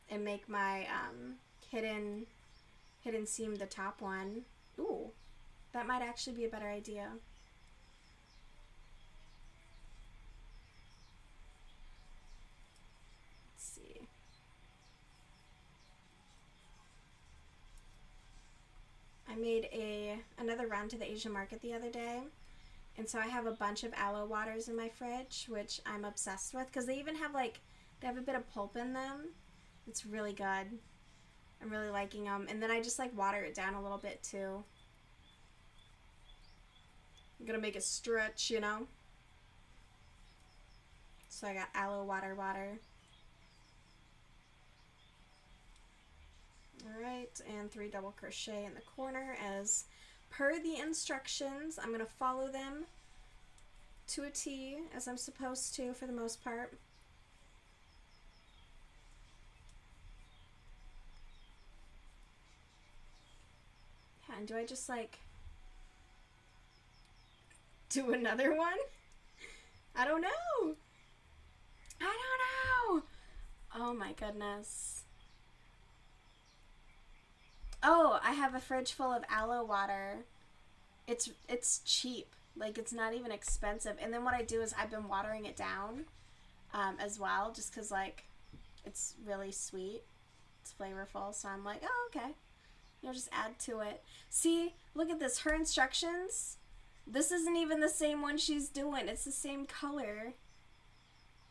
and make my hidden seam the top one. Ooh, that might actually be a better idea. Let's see. I made another run to the Asian market the other day, and so I have a bunch of aloe waters in my fridge, which I'm obsessed with, because they even have they have a bit of pulp in them. It's really good. I'm really liking them. And then I just water it down a little bit too. I'm gonna make it stretch, you know? So I got aloe water. Alright, and 3 double crochet in the corner as per the instructions. I'm gonna follow them to a T as I'm supposed to for the most part. Yeah, and do I just do another one? I don't know. Oh my goodness. Oh, I have a fridge full of aloe water. It's cheap. It's not even expensive. And then what I do is I've been watering it down as well, just because it's really sweet. It's flavorful. So I'm like, oh, okay. Just add to it. See, look at this. Her instructions. This isn't even the same one she's doing. It's the same color.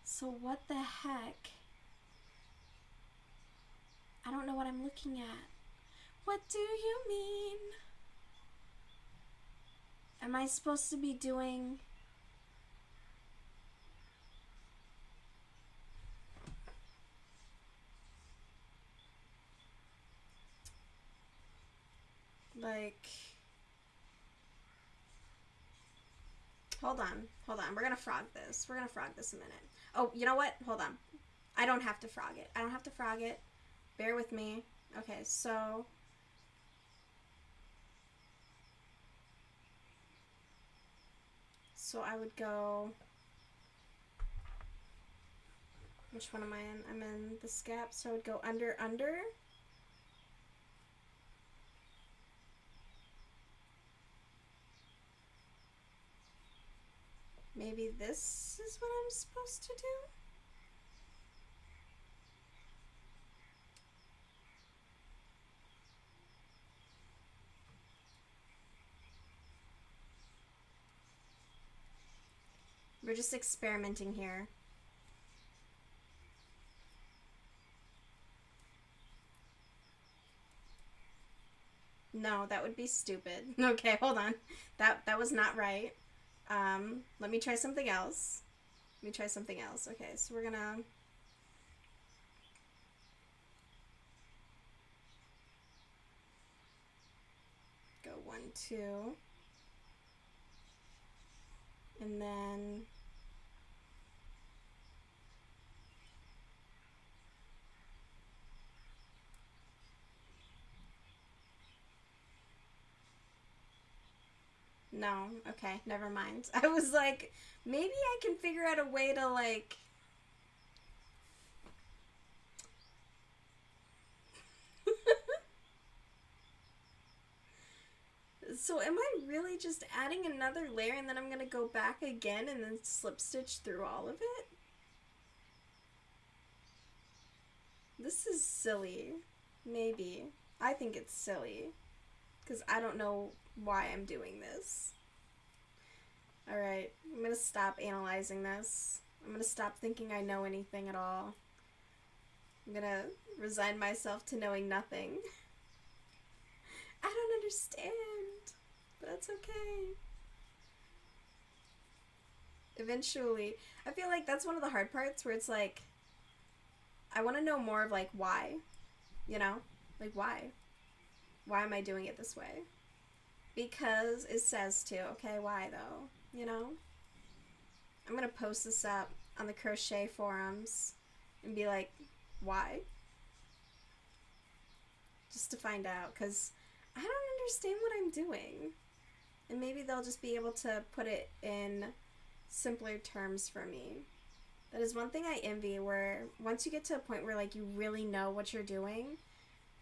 So what the heck? I don't know what I'm looking at. What do you mean? Am I supposed to be doing... Hold on. Hold on. We're going to frog this. We're going to frog this a minute. Oh, you know what? Hold on. I don't have to frog it. I don't have to frog it. Bear with me. Okay, so... So I would go... Which one am I in? I'm in the scap, so I would go under, under. Maybe this is what I'm supposed to do? We're just experimenting here. No, that would be stupid. Okay, hold on. That was not right. Let me try something else. Let me try something else. Okay, so we're gonna... Go 1, 2. And then... No, okay, never mind. I was like, maybe I can figure out a way to, like... So am I really just adding another layer and then I'm gonna go back again and then slip stitch through all of it? This is silly. Maybe. I think it's silly. Because I don't know why I'm doing this. Alright, I'm gonna stop analyzing this. I'm gonna stop thinking I know anything at all. I'm gonna resign myself to knowing nothing. I don't understand, but that's okay. Eventually, I feel like that's one of the hard parts where it's like, I want to know more of like why, you know? Like why? Why am I doing it this way? Because it says to. Okay, why though? You know? I'm gonna post this up on the crochet forums and be like, why? Just to find out, because I don't understand what I'm doing. And maybe they'll just be able to put it in simpler terms for me. That is one thing I envy, where once you get to a point where like you really know what you're doing,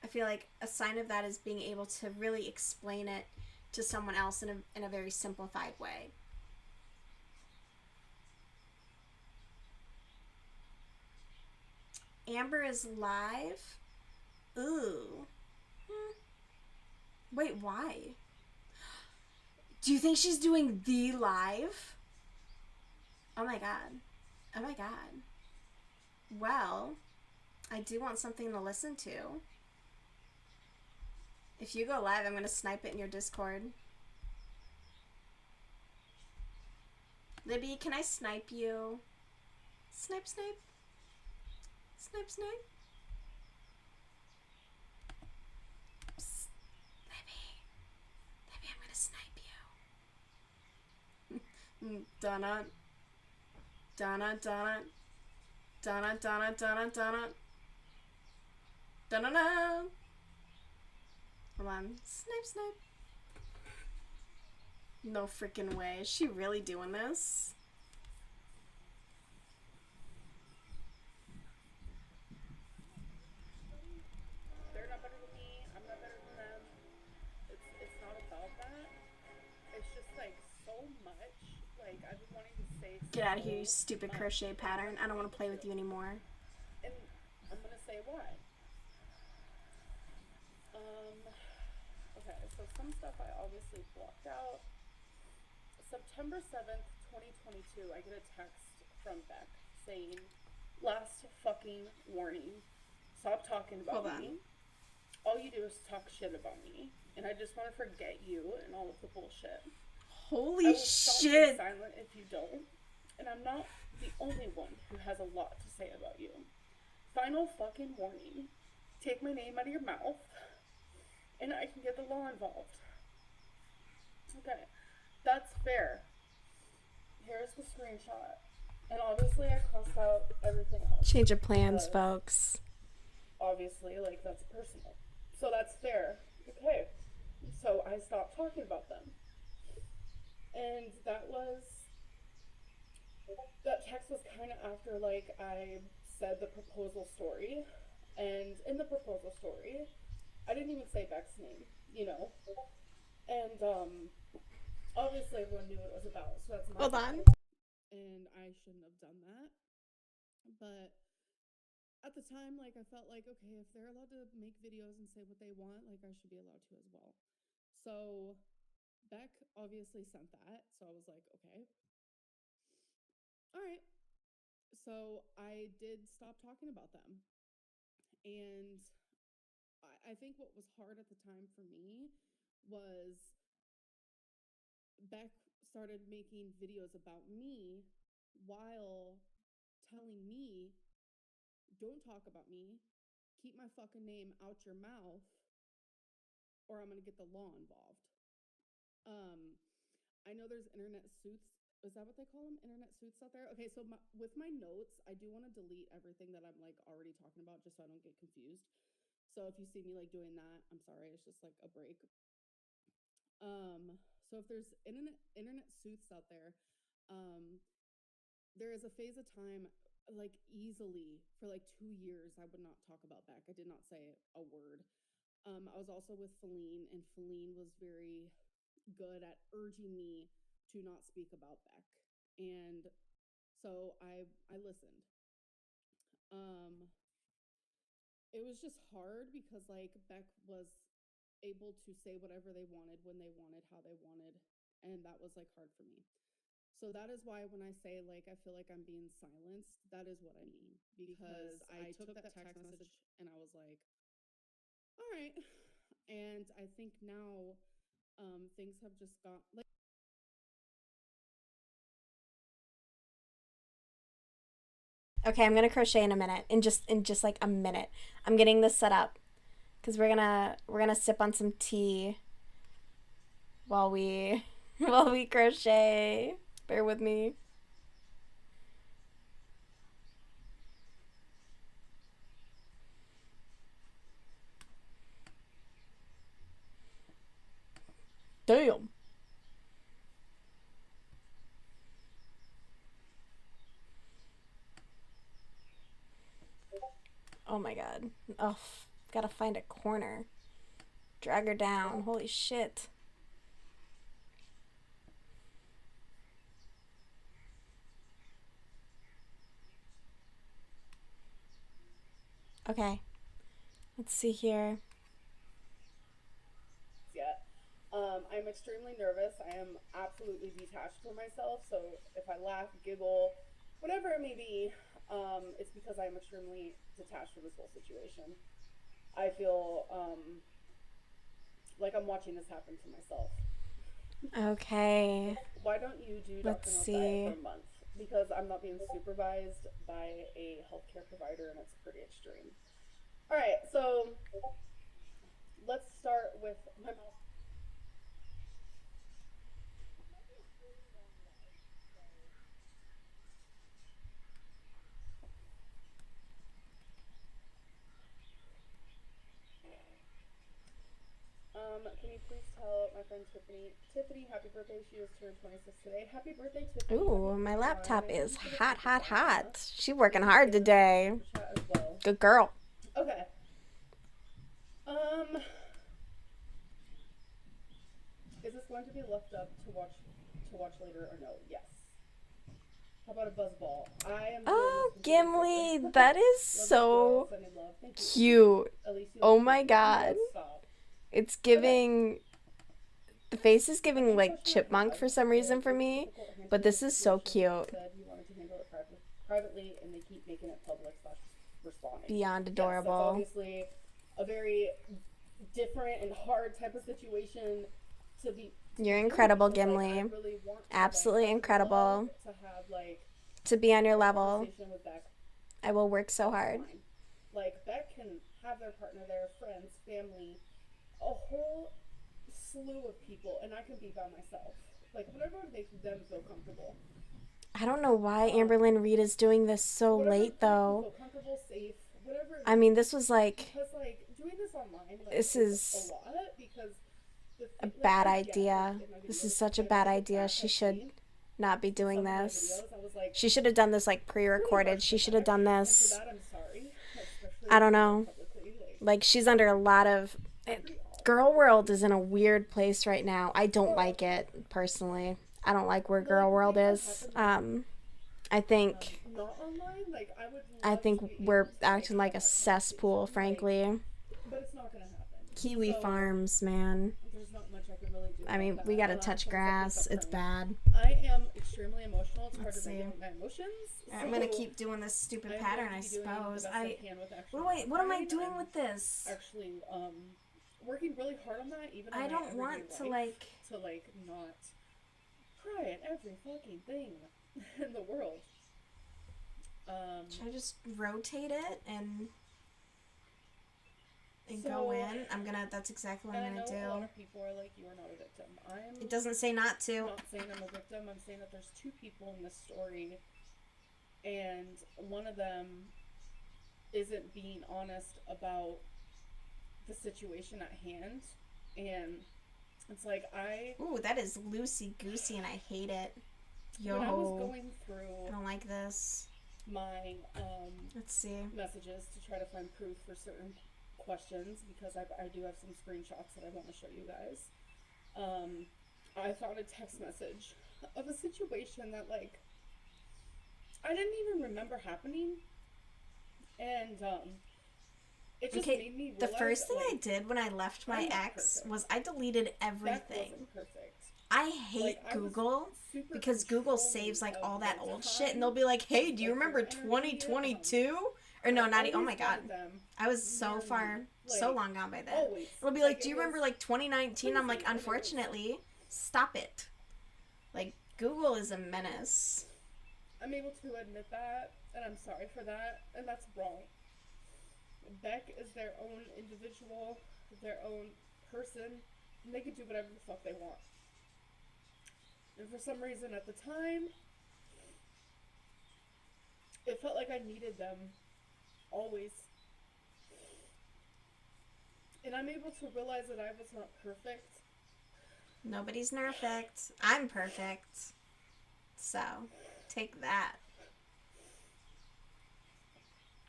I feel like a sign of that is being able to really explain it to someone else in a very simplified way. Amber is live? Ooh. Wait, why? Do you think she's doing the live? Oh my god. Oh my god. Well, I do want something to listen to. If you go live, I'm going to snipe it in your Discord. Libby, can I snipe you? Snipe, snipe. Snipe, snipe. Psst. Libby. Libby, I'm going to snipe you. Donna. Donna, Donna. Donna, Donna, Donna, Donna. Donna. Hold on. Snipe, snipe. No freaking way. Is she really doing this? They're not better than me. I'm not better than them. It's not about that. It's just like so much. Like I've been wanting to say. Get out of here, you stupid crochet pattern. I don't want to play with you anymore. And I'm gonna say why. Okay, so some stuff I obviously blocked out. September 7th, 2022, I get a text from Beck saying, last fucking warning. Stop talking about me. All you do is talk shit about me. And I just want to forget you and all of the bullshit. Holy shit! Stop being silent if you don't. And I'm not the only one who has a lot to say about you. Final fucking warning. Take my name out of your mouth. And I can get the law involved. Okay. That's fair. screenshot. And obviously I crossed out everything else. Change of plans, folks. Obviously, like, that's personal. So that's fair. Okay. So I stopped talking about them. And that text was kind of after, like, I said the proposal story. And in the proposal story, I didn't even say Beck's name, you know? And, obviously everyone knew what it was about, so that's my Hold on. And I shouldn't have done that. But at the time, like, I felt like, okay, if they're allowed to make videos and say what they want, like, I should be allowed to as well. So Beck obviously sent that, so I was like, okay. All right. So I did stop talking about them. And I think what was hard at the time for me was Beck started making videos about me while telling me, don't talk about me, keep my fucking name out your mouth, or I'm gonna get the law involved. I know there's internet suits. Is that what they call them? Internet suits out there? Okay, so with my notes, I do want to delete everything that I'm like already talking about just so I don't get confused. So if you see me like doing that, I'm sorry, it's just like a break. So if there's internet suits out there, there is a phase of time, like easily for like 2 years, I would not talk about Beck. I did not say a word. I was also with Feline, and Feline was very good at urging me to not speak about Beck. And so I listened. It was just hard because like Beck was able to say whatever they wanted, when they wanted, how they wanted, and that was like hard for me. So that is why when I say like I feel like I'm being silenced, that is what I mean, because I took that text message and I was like, all right. And I think now things have just gone like. Okay, I'm gonna crochet in a minute. In just like a minute. I'm getting this set up. Cause we're gonna sip on some tea while we crochet. Bear with me. Damn. Oh my god. Oh, gotta find a corner. Drag her down. Holy shit. Okay. Let's see here. Yet. I'm extremely nervous. I am absolutely detached from myself. So if I laugh, giggle, whatever it may be, it's because I'm extremely detached from this whole situation. I feel like I'm watching this happen to myself. Okay. Why don't you do Let's Dr. Milk see. Diet for a month? Because I'm not being supervised by a healthcare provider, and it's pretty extreme. All right, so let's start with my mouth. Can you please tell my friend Tiffany, happy birthday. She just turned 26 today. Happy birthday, Tiffany. Ooh, my laptop is hot, hot, hot. She working hard today. Good girl. Okay. Is this going to be left up to watch later or no? Yes. How about a buzzball? Oh, Gimli, that is so cute. Oh my god. It's giving... The face is giving like chipmunk for some reason for me, but this is so cute. You wanted to handle it privately, and they keep making it public / responding. Beyond adorable. Yes, that's obviously a very different and hard type of situation to be. You're incredible, Gimli. Really absolutely incredible. To have like to be on your level. With Beck. I will work so hard. Like Beck can have their partner there, friends, family, a whole slew of people, and I can be by myself. Like whatever makes them feel comfortable. I don't know why Amberlynn Reed is doing this so whatever late, makes you though. feel comfortable, safe, whatever it I is. mean, this was like, Because, like, doing this online, like, this is is a lot, because a like, bad I get, idea. like, in my This videos, is such a and if bad I look idea. back She at should me, not be doing some of my this. videos, I was, like, She should have done this like pretty pre-recorded. harsh She with should have done and for this. that, I'm sorry, especially I don't doing it know. publicly, Like, she's under a lot of. pretty Girl World is in a weird place right now. I don't Well, like it personally. I don't like where well, Girl the World thing that is. happened, I think not online, like, I would I love think to be we're able to, acting like have a that cesspool, conversation, frankly. but it's not gonna happen. Kiwi So, Farms, man. there's not much I can really do I mean, about we that, gotta unless touch someone grass. picks up It's crying. bad. I am extremely emotional. It's hard Let's to see. regulate my emotions. I'm gonna so keep doing this stupid I'm pattern, going I to be doing the suppose. best I can with actually What am I crying. doing I'm with this? Actually, working really hard on that, even in I my don't everyday want to, life, like... to like not cry at every fucking thing in the world. Should I just rotate it and So, go in? That's exactly what I'm and I gonna know a lot do. of people are like, you are not a victim. It doesn't say not to. I'm not saying I'm a victim. I'm saying that there's two people in this story, and one of them isn't being honest about the situation at hand, and it's like Ooh, that is loosey goosey, and I hate it. Yo, when I was going through I don't like this. my Let's see. messages to try to find proof for certain questions, because I do have some screenshots that I want to show you guys. I found a text message of a situation that, like, I didn't even remember happening, and it just made me realize the first thing that, I did when I left my I'm not ex perfect. was I deleted that everything. wasn't perfect. I hate Like, I was Google super because Google controlling saves like of all that my old shit, and time, they'll be like, "Hey, do you like, remember your energy, 2022?" Or no, I not. Oh always my god, wanted them I was so near far, me, so like, long gone by then. always. It'll be like, Like, "Do you it remember was like 2019?" I'm like, crazy, and it was- "Unfortunately, stop it." Like, Google is a menace. I'm able to admit that, and I'm sorry for that, and that's wrong. Beck is their own individual, their own person, and they can do whatever the fuck they want. And for some reason at the time, it felt like I needed them always. And I'm able to realize that I was not perfect. Nobody's perfect. I'm perfect. So, take that.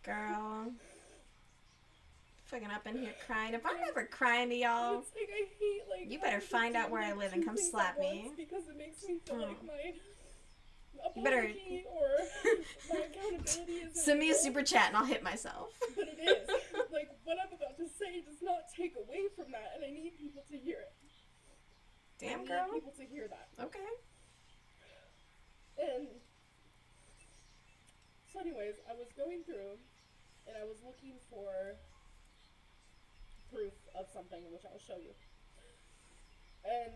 Girl. Fucking up in here crying. If I'm ever crying to y'all, It's like I hate, like, you better having to find out do, where I like, live and two come things slap at me. once, because it makes me feel like my better- apology or my accountability is send me a real. super chat and I'll hit myself. But it is. Like, what I'm about to say does not take away from that, and I need people to hear it. I Damn, need girl. people to hear that. Okay. And so anyways, I was going through, and I was looking for proof of something, which I'll show you. And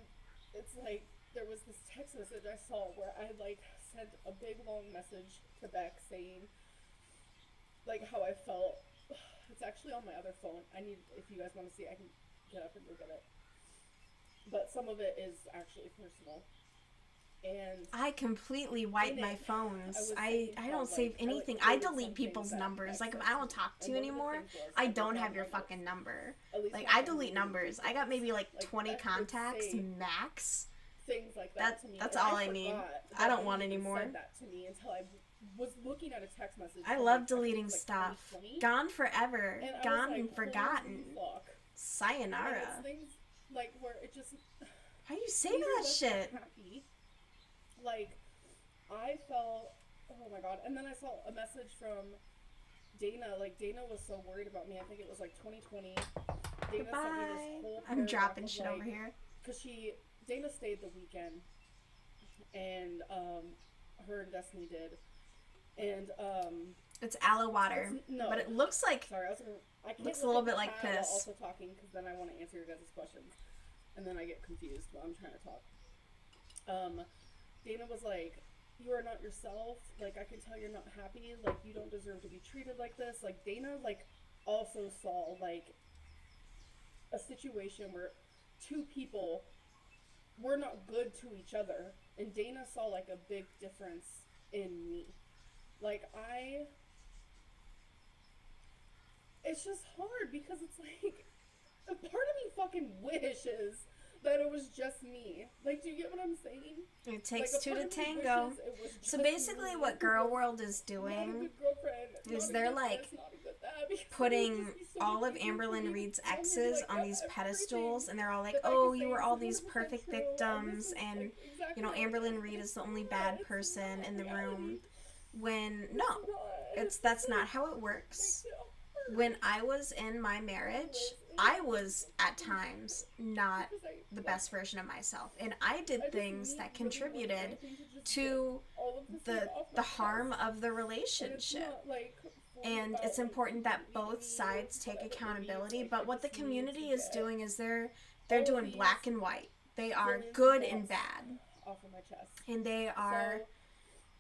it's like, there was this text message I saw where I like sent a big long message to Beck saying like how I felt. It's actually on my other phone. If you guys want to see, I can get up and go get it. But some of it is actually personal. And I completely wipe in my it, phones. I I was don't thinking save how, like, anything. I, I like, delete some people's things that numbers. Beck Like, if said I to don't me. talk to And you one of the anymore, things was, I wrote don't down have your my list. fucking number. At least Like, my I phone delete really numbers. did I got maybe like Like, 20 Beck would contacts say max. things like that to me. That's and all I need. forgot I that don't they want even anymore. Said that to me until I was looking at a text message. I from, love like, deleting like, stuff. 2020, Gone forever. and I was Gone like, and forgotten. holy fuck. And it's Sayonara. things like where it just Why are you saving either that left shit? me happy. Like, I felt, oh my god. And then I saw a message from Dana. Like, Dana was so worried about me. I think it was like 2020. Dana sent me this Goodbye. whole I'm paragraph dropping of, shit like, over here. because Dana stayed the weekend, and her and Destiny did, and It's aloe water. no, But it looks like... sorry, I can't looks a look little at bit the like chat while piss. also talking, because then I want to answer your guys' questions, and then I get confused while I'm trying to talk. Dana was like, you are not yourself, like, I can tell you're not happy, like, you don't deserve to be treated like this. Like, Dana, like, also saw, like, a situation where two people were not good to each other, and Dana saw, like, a big difference in me. Like, it's just hard because it's like, a part of me fucking wishes that it was just me. Like, do you get what I'm saying? It takes Like, a two part to of me tango. wishes it was So just basically, me. what Girl World is Not a doing good girlfriend. is not a they're good like this, not a good that, because it would putting just be so all much of easier for Amberlyn me to Reed's come and be exes like, on yep, these everything pedestals, and they're all like, that I oh, could you say were is all these 100% perfect true, and victims, this is, and like, exactly you know, how it Amberlyn is, Reed but is it's the only not. bad It's person not in the room. reality. When It's no, not. that's not how it Makes works. it hard. When I was in my marriage, I was at times not Because the best version of myself, and I did I just things need that really more than contributed anything to just to get all of this stuff off the my harm chest. of the And it's relationship. not like fully And about, it's like, important that me, both me, sides take whatever it accountability. means. Like, I But what the just need community to is get doing is they're all of doing these black and white. They are feelings good and and thoughts bad, off of my chest. and they are, So,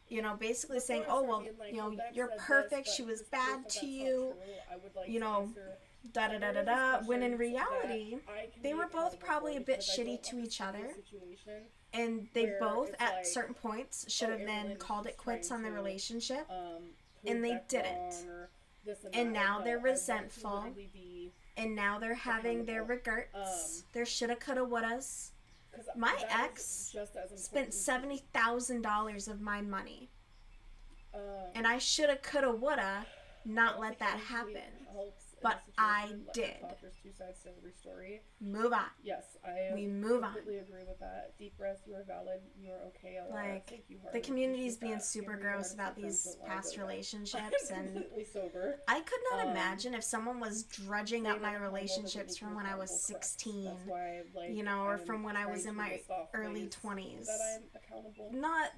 you know, basically before saying, I oh start well, being like, you know, well, Beck you're said perfect. this, She but was here's proof bad that to that's not you. true, I would like You to know, answer da da da da several of da. these When in questions reality, that I can they be were both accountable probably for a bit because I shitty don't to each understand other, the situation and they where both it's at like, certain points should have then Amberlyn is called just it quits trying on the to, relationship, prove and they Beck didn't. wrong or this and And that. now No, they're I want to resentful, literally be and now they're having their accountable. regrets, their shoulda, coulda, wouldas. 'Cause My that ex is just as spent important to me. $70,000 of my money, Um, and I shoulda, coulda, woulda I not don't let think that anything happen. helps in But this I situation. Let her did. talk. There's two sides to every story. Move on. Yes, I We move on. completely agree with that. Deep breath. You are valid. You are okay. Like, Thank you, Heart. the community's Appreciate being that. super Amber, you gross are about so friends these with past Liza. relationships, I'm and completely sober. I could not Um, imagine if someone was drudging up Saying my I'm accountable doesn't relationships make from me when I was accountable, correct. 16, That's why, like, you know, or I'm from when I was trying in to my list off early ways 20s. that I'm accountable. Not,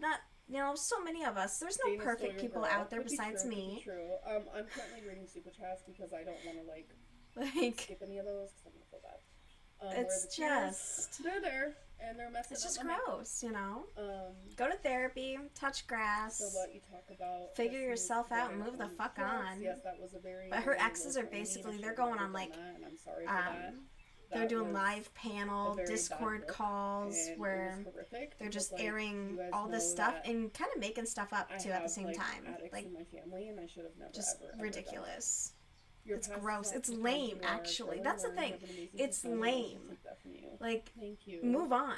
you know, so many of us. There's no Dana perfect Stole Your people Girl. out there Could be besides true, could me. be true. I'm currently reading super chats because I don't want to like Like, skip any of those because I'm gonna feel bad. it's where the tears, just, they're there and they're messing it's up just my makeup. gross, you know? Um, Go to therapy, touch grass, so what you talk about, figure let's move yourself out, and together move the on fuck drugs. on. Yes, that was a very But her very exes are low point of me. basically, I they're should going never on done like, that, and I'm sorry for that. they're That doing was live a panel, very bad Discord look, calls and it where was horrific they're just because, like, airing you guys all this know stuff that and kind of making stuff up I too at the have, same like, time. addicts Like, in my family, and I should have never just ever done that. ridiculous. Your It's past is gross. not It's because lame, you are actually. growing That's the or thing. have an amazing It's personality. I don't lame. take that from you. Like, Thank you. move on.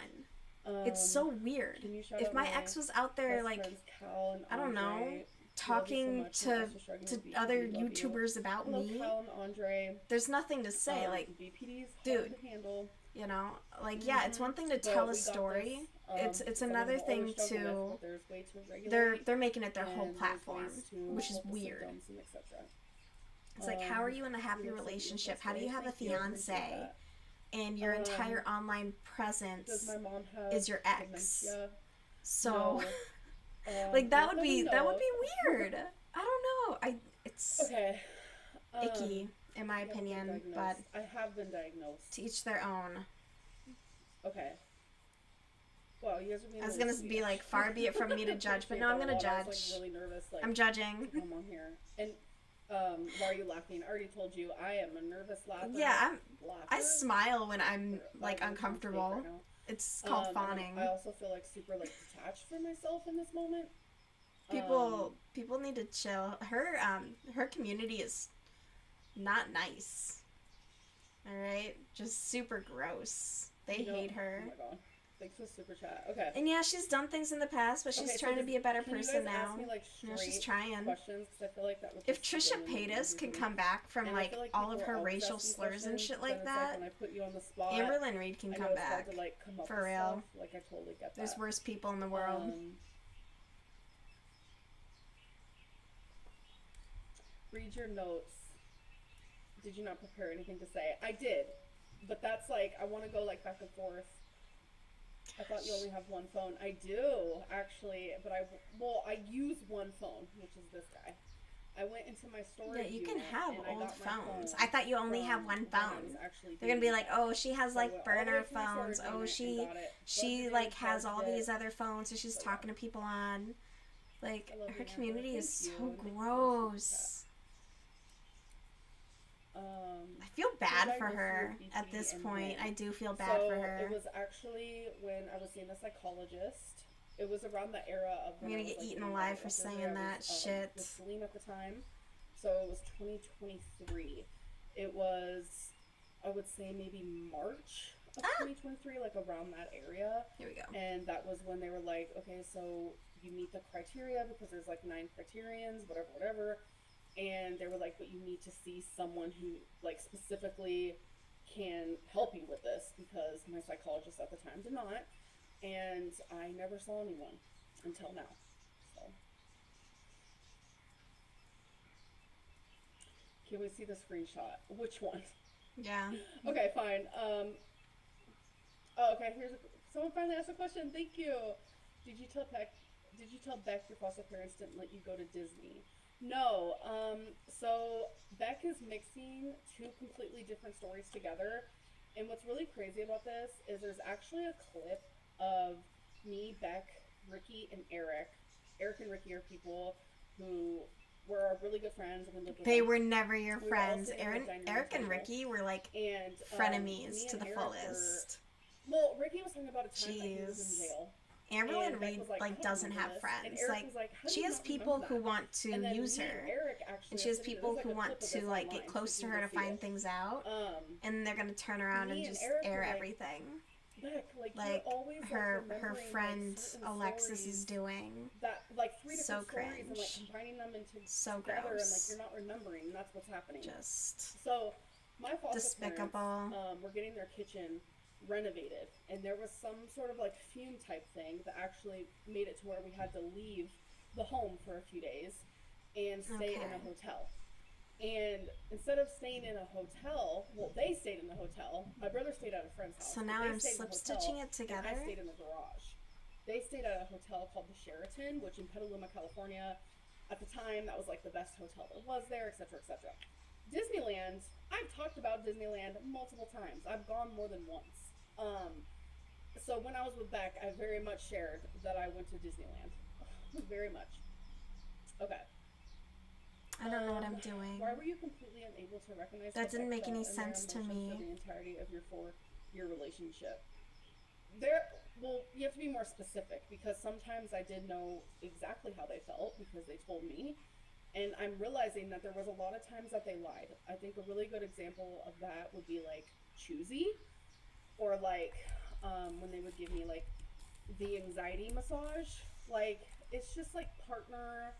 It's so Um, weird. Can you shout If out my ex was out there, best like, friends, Cal and I don't know, Andre? Love you so talking much. I'm to also struggling with BPD. other Love you. YouTubers about Hello, me, Cal and Andre. there's nothing to say. Like, BPD's dude, hard to handle. you know, like, yeah, it's one thing to But tell we a got story. this. It's Someone another will always thing struggle to, with, but there's way to regulate, they're making it their whole and there's platform, ways to which is help with weird. symptoms and etc. It's like, how are you in a happy you look so relationship? beautiful How do you have a today. Thank you, I appreciate fiance that. and your entire online Does presence my mom have is your ex? dementia? So, No. like, that Not would be know. weird. I don't know. It's Okay. icky in my I haven't been opinion, but diagnosed. I have been diagnosed. to each their own. Okay. Wow, you guys are being I was really gonna sweet, be like, actually. far be it from me to judge, but no, I'm gonna I was, judge. like, really nervous. Like, I'm judging. to come on here. And why are you laughing? I already told you I am a nervous laugher. Yeah, laugher. I smile when I'm like That was a mistake uncomfortable. right now. It's called And fawning. I also feel like super like detached from myself in this moment. People need to chill. Her community is not nice. All right, just super gross. They you know- hate her. Oh my god. Thanks for the super chat. Okay. And yeah, she's done things in the past, but she's Okay, so trying to be a better can person you guys now. Ask me, like, You know, she's straight trying. questions, 'cause I feel like that would If just Trisha be really Paytas easy can for me. come back from And I like feel like all of people her always racial ask me slurs and questions, shit then like it's that, when I put you on the spot, Amberlyn Reed can I come know it's back. hard to, like, come up For with real. stuff. Like, I totally get that. There's worse people in the world. Read your notes. Did you not prepare anything to say? I did, but that's like, I want to go like back and forth. I thought you only have one phone. I do, actually, but I use one phone, which is this guy. I went into my storage Yeah, you can unit, have and I old got my phones. phone I thought you only from have one when I phone. was actually They're gonna be dating like, him. oh, she has So I like went all the way burner to my storage phones. Oh, unit she and got it, she plugged it like in, has all charged these it. other phones, so she's So, talking to people on. Like, I love her you, Amber. community is Thank you, so and thank you for the gross. I feel bad should I for go her through at this BPD and point. when? I do feel bad for her. It was actually when I was seeing a psychologist. It was around the era of I'm when gonna I was, get like, eaten getting alive my for surgery. saying I that was, shit. with Celine at the time. So it was 2023. It was, I would say, maybe March of 2023, like around that area. Here we go. And that was when they were like, okay, so you meet the criteria because there's like 9 criterions, whatever. And they were like, but you need to see someone who like specifically can help you with this, because my psychologist at the time did not. And I never saw anyone until now. So can we see the screenshot? Which one? Yeah. Okay, fine. Oh, okay. Someone finally asked a question. Thank you. Did you tell Beck your foster parents didn't let you go to Disney? No. So Beck is mixing 2 completely different stories together, and what's really crazy about this is there's actually a clip of me, Beck, Ricky, and Eric. Eric and Ricky are people who were really good friends, and we lived with They them. were never your We were all friends. sitting at the dining room Eric and table. Ricky were like And frenemies me to and the Eric fullest. Well, Ricky was talking about a time that he was in Jeez. jail. Amberlyn And Beck Reed was like, I don't doesn't remember have this. friends. And Eric Like was like, how do she you has not people remember who that? want to And then use me and her. Eric actually And she has are sitting- people there's, who like, a want clip of to this like online, get so close to you her can to go see find it. things out. And they're gonna turn around me and and just Eric air were like, everything. Beck, like Like you're always her like, remembering, friend like, certain Alexis stories is doing. that like 3 So different stories and like cringe. combining them into So together, and like gross. you're not remembering, and that's what's happening. Just So my foster despicable. parents were getting their kitchen renovated, and there was some sort of like fume type thing that actually made it to where we had to leave the home for a few days and stay in a Okay. hotel. And instead of staying in a hotel, well, they stayed in the hotel. My brother stayed at a friend's house. So but now they I'm stayed in the slip hotel, stitching it and together. I stayed in the garage. They stayed at a hotel called the Sheraton, which in Petaluma, California, at the time, that was like the best hotel there was there, etc., etc. Disneyland, I've talked about Disneyland multiple times. I've gone more than once. So when I was with Beck, I very much shared that I went to Disneyland. Very much. Okay. I don't know what I'm doing. Why were you completely unable to recognize That what didn't Beck make any felt in their sense to emotions me. for the entirety of your 4-year relationship? Well, you have to be more specific, because sometimes I did know exactly how they felt because they told me, and I'm realizing that there was a lot of times that they lied. I think a really good example of that would be like choosy, or like when they would give me like the anxiety massage. Like it's just like partner,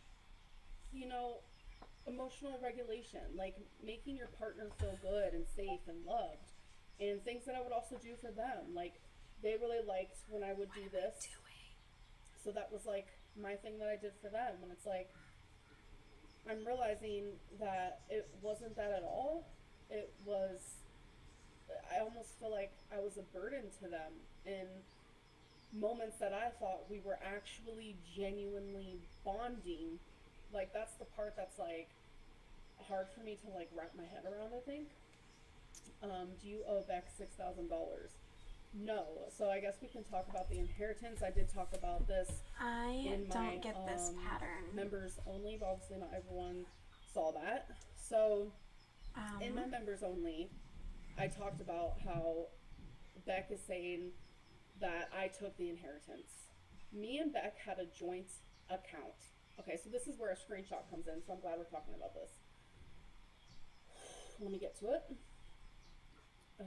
emotional regulation, like making your partner feel good and safe and loved, and things that I would also do for them. Like they really liked when I would do this, so that was like my thing that I did for them. And it's like I'm realizing that it wasn't that at all. It was, I almost feel like I was a burden to them in moments that I thought we were actually genuinely bonding. Like that's the part that's like hard for me to like wrap my head around, I think. Do you owe Beck $6,000? No. So I guess we can talk about the inheritance. I did talk about this I in my don't get this pattern. members only, but obviously not everyone saw that. So in my members only, I talked about how Beck is saying that I took the inheritance. Me and Beck had a joint account. Okay, so this is where a screenshot comes in, so I'm glad we're talking about this. Let me get to it. I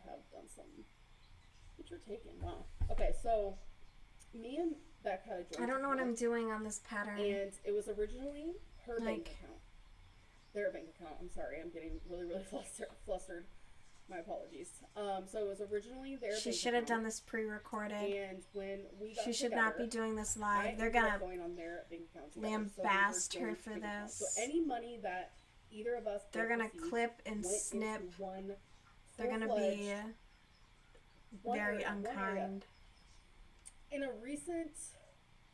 have done some picture taking. Wow. Okay, so me and Beck had a joint I don't know what account, I'm doing on this pattern. and it was originally her bank Like- account. Their bank account. I'm sorry, I'm getting really, really flustered. My apologies. So it was originally their She bank should have account, done this pre-recorded. and when we got She should together, not be doing this I live. They're ended up gonna going on their bank account together, lambast so we were her joint for bank accounts. this. So any money that either of us They're both gonna received clip and went snip. into one They're gonna full-fledged be one very area, one area. unkind. In a recent,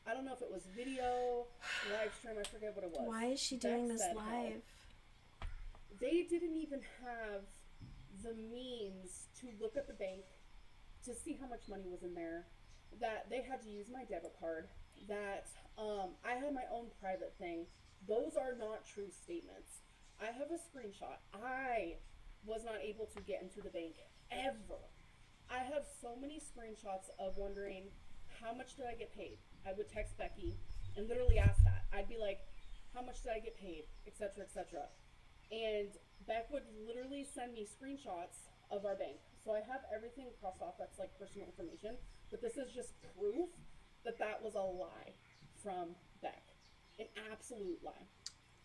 I don't know if it was video, live stream, I forget what it was. Why is she Beck doing this said how live? they didn't even have the means to look at the bank to see how much money was in there, that they had to use my debit card, that I had my own private thing. Those are not true statements. I have a screenshot. I was not able to get into the bank ever. I have so many screenshots of wondering how much did I get paid? I would text Becky and literally ask that. I'd be like, how much did I get paid, etc., etc. And Beck would literally send me screenshots of our bank. So I have everything crossed off that's like personal information, but this is just proof that that was a lie from Beck, an absolute lie.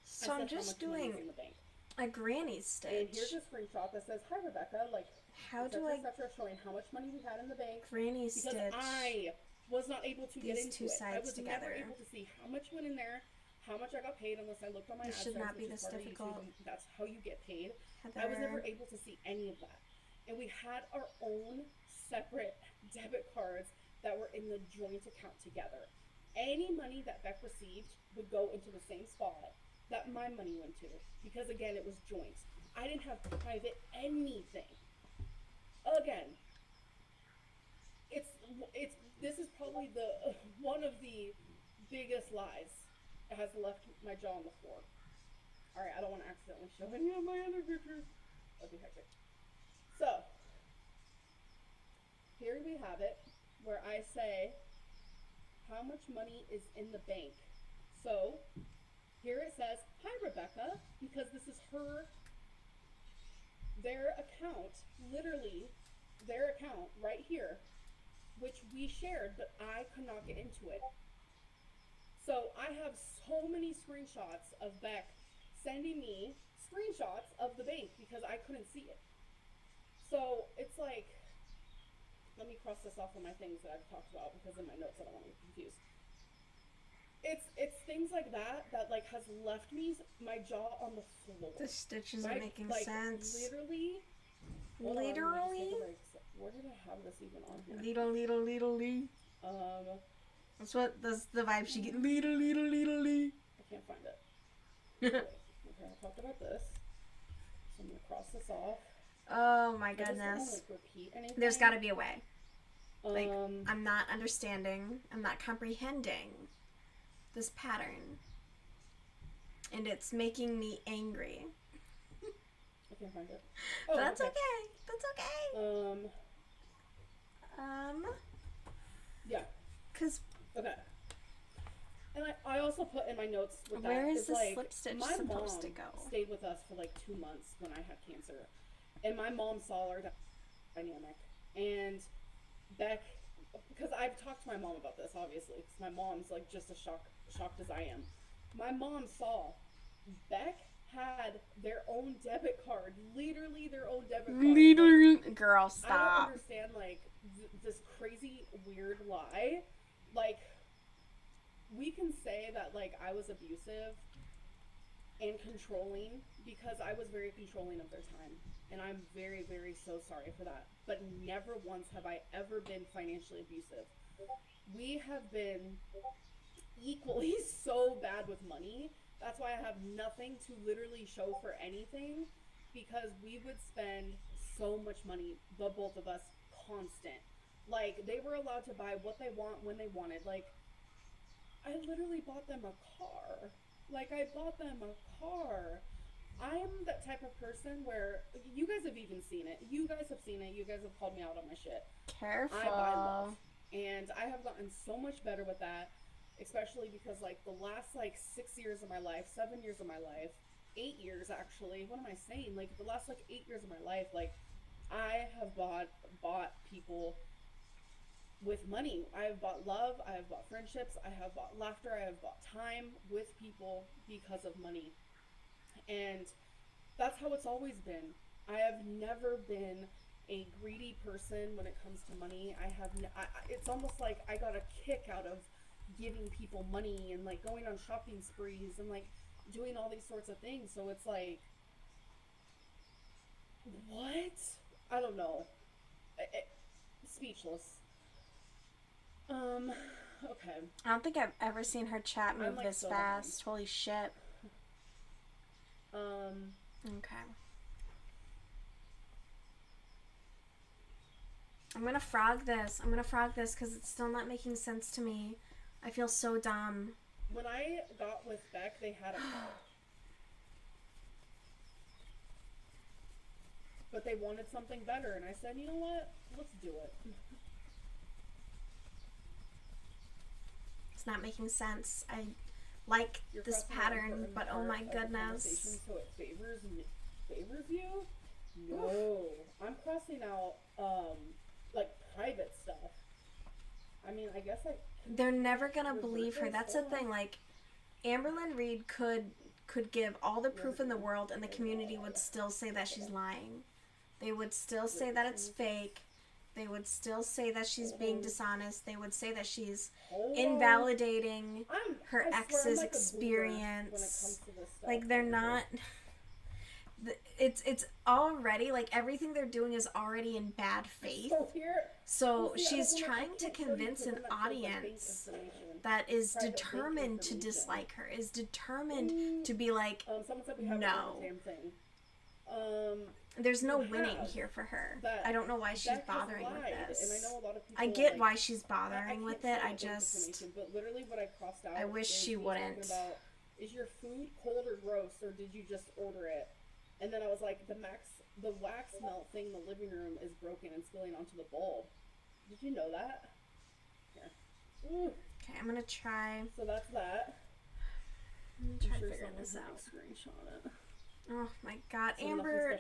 So I'm just doing in the bank. a granny stitch. And here's a screenshot that says, "Hi Rebecca," like how do I showing how much money we had in the bank. Granny because stitch. I was not able to get these into two it. sides I was together. never able to see how much went in there, how much I got paid, unless I looked on my This should not be this difficult. That's how you get paid. Heather. I was never able to see any of that. And we had our own separate debit cards that were in the joint account together. Any money that Beck received would go into the same spot that my money went to, because again, it was joint. I didn't have private anything. Again, it's this is probably the one of the biggest lies that has left my jaw on the floor. All right, I don't want to accidentally show any of my other pictures. That'd be hectic. So here we have it, where I say how much money is in the bank. So here it says, "Hi Rebecca," because this is their account, literally their account right here, which we shared, but I could not get into it. So I have so many screenshots of Beck sending me screenshots of the bank because I couldn't see it. So it's like, let me cross this off of my things that I've talked about, because in my notes I don't want to get confused. It's things like that like has left me my jaw on the floor. The stitches are making sense. Literally. Literally. Where did I have this even on here? Little. That's the vibe she gets. Little. I can't find it. Okay, I talked about this. So I'm gonna cross this off. Oh my goodness. Repeat anything. There's got to be a way. Like, I'm not understanding. I'm not comprehending this pattern. And it's making me angry. I can't find it. Oh, That's okay. That's okay. Yeah. Cause. Okay. And I also put in my notes with that. Where is it's this like, slip stitch my supposed mom to go? Stayed with us for like 2 months when I had cancer, and my mom saw our dynamic. And Beck, because I've talked to my mom about this, obviously, because my mom's like just as shocked as I am. My mom saw Beck had their own debit card, literally their own debit card. Literally, like, girl, stop. I don't understand like this crazy weird lie. Like, we can say that like I was abusive and controlling because I was very controlling of their time, and I'm very, very so sorry for that. But never once have I ever been financially abusive. We have been equally so bad with money. That's why I have nothing to literally show for anything, because we would spend so much money, the both of us, constant. Like, they were allowed to buy what they want when they wanted. Like, I literally bought them a car. Like, I bought them a car. I'm that type of person where, you guys have even seen it. You guys have seen it. You guys have called me out on my shit. Careful. I buy love. And I have gotten so much better with that, especially because, like, the last, like, 6 years of my life, 7 years of my life, 8 years, actually. What am I saying? Like, the last, like, 8 years of my life, like, I have bought people with money. I have bought love, I have bought friendships, I have bought laughter, I have bought time with people because of money. And that's how it's always been. I have never been a greedy person when it comes to money. It's almost like I got a kick out of giving people money and like going on shopping sprees and like doing all these sorts of things. So it's like, what? I don't know. Speechless. Okay. I don't think I've ever seen her chat move like, this so fast. Holy shit. Okay. I'm gonna frog this because it's still not making sense to me. I feel so dumb. When I got with Beck, they had a car. But they wanted something better, and I said, you know what? Let's do it. It's not making sense. I like this pattern, but oh my goodness. So it favors you? No. I'm crossing out like private stuff. I mean, I guess they're never gonna believe her. That's the thing. Like, Amberlynn Reed could give all the proof in the world, and the community would still say that she's lying. They would still say that it's fake. They would still say that she's being dishonest. They would say that she's invalidating her ex's experience. Like, they're not. It's already, like, everything they're doing is already in bad faith. So she's trying to convince an audience that is determined to dislike her, is determined to be like, no. There's no winning here for her. I don't know why she's bothering with this. I get why she's bothering with it. I just, I wish she wouldn't. Is your food cold or gross, or did you just order it? And then I was like, the wax melt thing in the living room is broken and spilling onto the bulb. Did you know that? Here. Ooh. Okay, I'm gonna try. So that's that. I'm gonna try figuring this out. Screenshot it. Oh my god, Amber,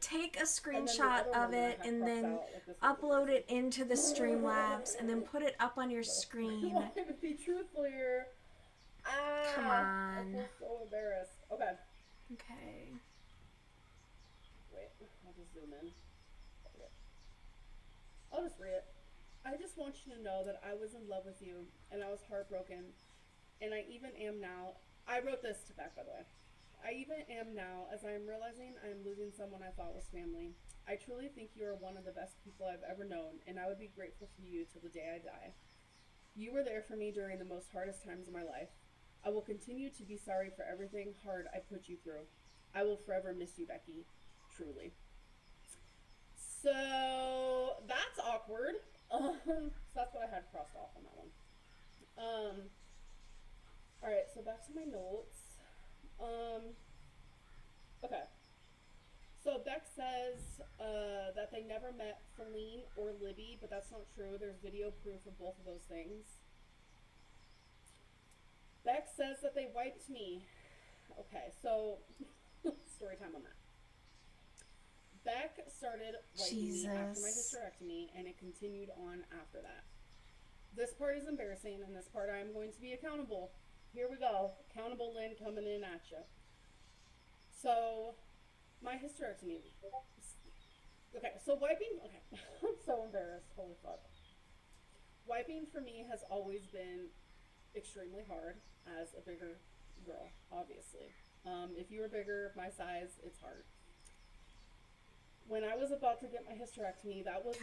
take a screenshot of it and then upload it into the Streamlabs and then put it up on your screen. I want to be truthful here. Come on. I feel so embarrassed. Okay. Okay. Wait, I'll just zoom in. Okay. I'll just read it. I just want you to know that I was in love with you and I was heartbroken, and I even am now. I wrote this to Beck, by the way. I even am now, as I am realizing I am losing someone I thought was family. I truly think you are one of the best people I've ever known, and I would be grateful for you till the day I die. You were there for me during the most hardest times of my life. I will continue to be sorry for everything hard I put you through. I will forever miss you, Becky. Truly. So, that's awkward. So that's what I had crossed off on that one. Alright, so back to my notes. Okay. So Beck says that they never met Feline or Libby, but that's not true. There's video proof of both of those things. Beck says that they wiped me. Okay, so story time on that. Beck started wiping me after my hysterectomy, and it continued on after that. This part is embarrassing, and this part I'm going to be accountable. Here we go. Accountable Lynn coming in at you. So, my hysterectomy. Okay, so wiping. Okay, I'm so embarrassed. Holy fuck. Wiping for me has always been extremely hard as a bigger girl, obviously. If you were bigger, my size, it's hard. When I was about to get my hysterectomy, that was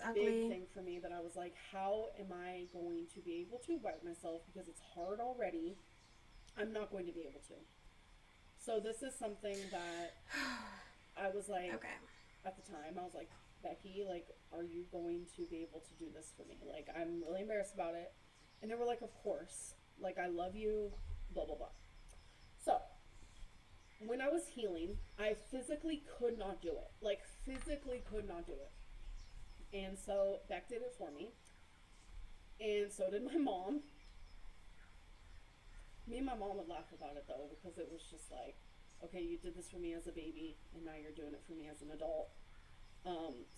a big thing for me, that I was like, how am I going to be able to wipe myself? Because it's hard already. I'm not going to be able to. So this is something that I was like, at the time, I was like, Becky, like, are you going to be able to do this for me? Like, I'm really embarrassed about it. And they were like, of course. Like, I love you, blah, blah, blah. So, when I was healing, I physically could not do it. Like, physically could not do it. And so, Beck did it for me. And so did my mom. Me and my mom would laugh about it, though, because it was just like, okay, you did this for me as a baby, and now you're doing it for me as an adult.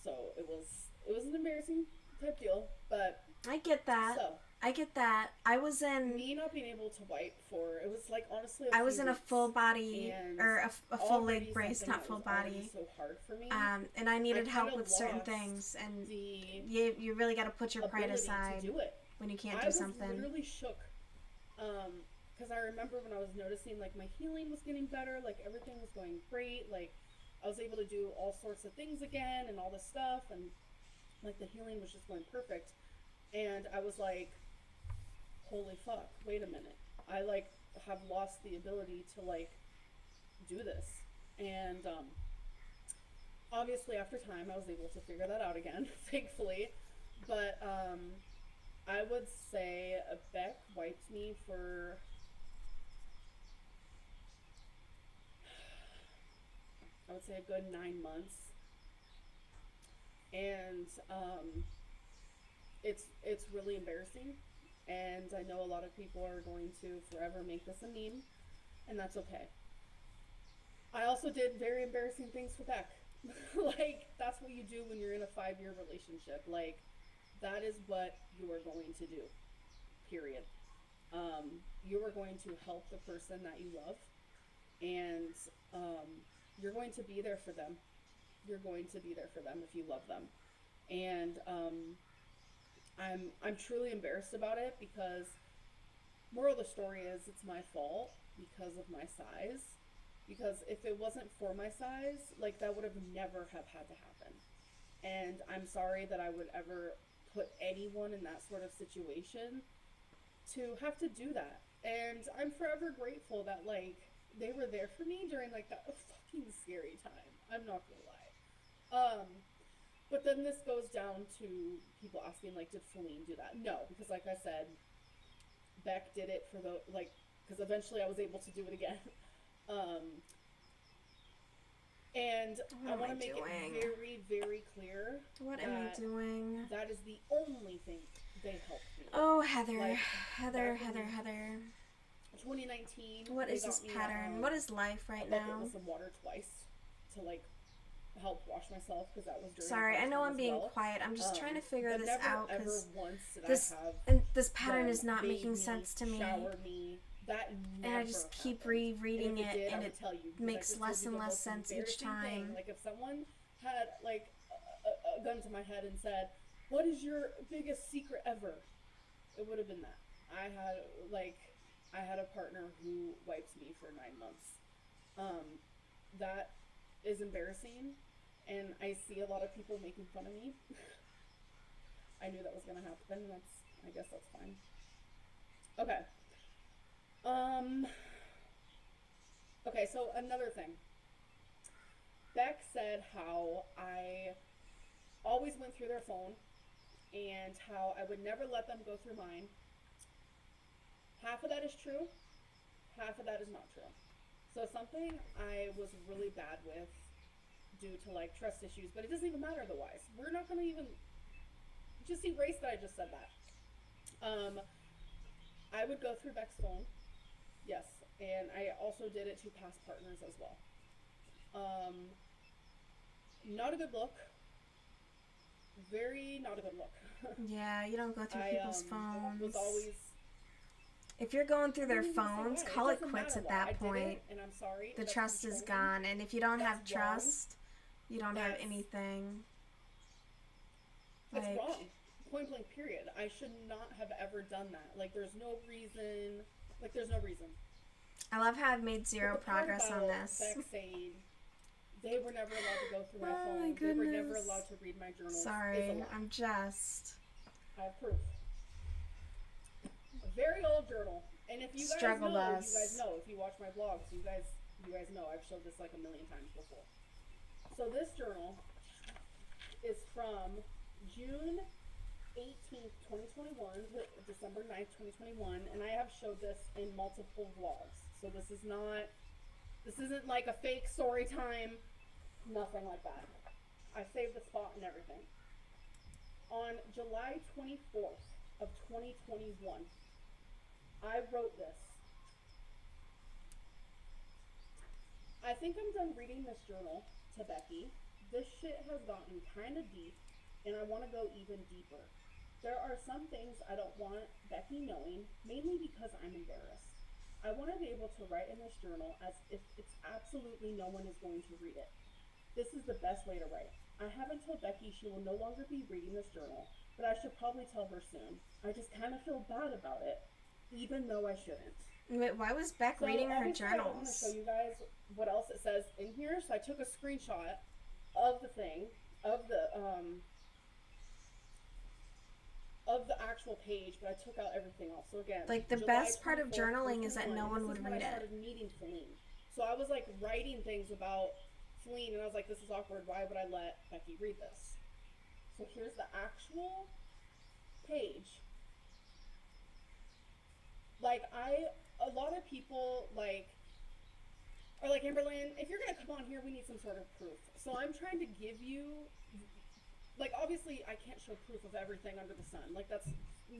So it was an embarrassing type deal, but I get that. I get that. I was in me not being able to wipe for, it was like, honestly, I was in a full body or a full leg brace, not full body. So hard for me. And I needed help with certain things, and you really got to put your pride aside when you can't do something. I was literally shook, because I remember when I was noticing, like, my healing was getting better, like, everything was going great, like, I was able to do all sorts of things again and all this stuff, and like, the healing was just going perfect. And I was like, holy fuck, wait a minute, I like have lost the ability to like do this. And obviously after time I was able to figure that out again, thankfully. But I would say Beck wiped me for I would say a good 9 months. And it's really embarrassing. And I know a lot of people are going to forever make this a meme, and that's okay. I also did very embarrassing things for Beck. Like, that's what you do when you're in a 5-year relationship. Like, that is what you are going to do. Period. You are going to help the person that you love, and you're going to be there for them. You're going to be there for them if you love them. And I'm truly embarrassed about it, because moral of the story is it's my fault because of my size. Because if it wasn't for my size, like, that would have never have had to happen. And I'm sorry that I would ever put anyone in that sort of situation to have to do that. And I'm forever grateful that, like, they were there for me during, like, that fucking scary time. I'm not gonna lie. But then this goes down to people asking, like, did Feline do that? No, because like I said, Beck did it for the, like, because eventually I was able to do it again. And I want to make it very, very clear. What am I doing? That is the only thing they helped me with. Oh, Heather. Like, Heather. 2019. What is this pattern? What is life right now? With some water twice to, like, help wash myself, because that was during. Sorry, I know I'm being quiet. I'm just trying to figure this out, because this pattern is not making sense to me. Shower me. That and I just keep rereading it, and it makes less and less sense each time. Like, if someone had, like, a gun to my head and said, "What is your biggest secret ever?" It would have been that. I had a partner who wiped me for 9 months. That is embarrassing, and I see a lot of people making fun of me. I knew that was gonna happen. I guess that's fine. Okay. Okay, so another thing. Beck said how I always went through their phone, and how I would never let them go through mine. Half of that is true, half of that is not true. So something I was really bad with due to, like, trust issues, but it doesn't even matter otherwise. We're not gonna even just erase that I just said that. I would go through Beck's phone. Yes, and I also did it to past partners as well. Not a good look. Very not a good look. Yeah, you don't go through people's phones. Was always. If you're going through their phones, call it quits at that point. And I'm sorry. The trust is gone, and if you don't have trust, you don't have anything. That's wrong. Point blank, period. I should not have ever done that. Like, there's no reason. Like, there's no reason. I love how I've made zero progress on this. Beck saying they were never allowed to go through my phone. My goodness. They were never allowed to read my journals. Sorry, I'm just. I have proof. A very old journal. And if you guys know, if you watch my vlogs, you guys know I've showed this like a million times before. So this journal is from June 18th, 2021 to December 9th, 2021, and I have showed this in multiple vlogs. So this isn't like a fake story time, nothing like that. I saved the spot and everything. On July 24th of 2021, I wrote this. I think I'm done reading this journal to Becky. This shit has gotten kind of deep, and I want to go even deeper. There are some things I don't want Becky knowing, mainly because I'm embarrassed. I want to be able to write in this journal as if it's absolutely no one is going to read it. This is the best way to write. I haven't told Becky she will no longer be reading this journal, but I should probably tell her soon. I just kind of feel bad about it, even though I shouldn't. Wait, why was Beck reading her journals? I want to show you guys what else it says in here. So I took a screenshot of the thing, of the actual page, but I took out everything else. So again, like, the best part of journaling is that no one would read it. I started meeting Feline. So I was like writing things about Feline, and I was like, this is awkward. Why would I let Becky read this? So here's the actual page. Like, a lot of people, like, are like, Amberlynn, if you're going to come on here, we need some sort of proof. So I'm trying to give you, like, obviously I can't show proof of everything under the sun. Like, that's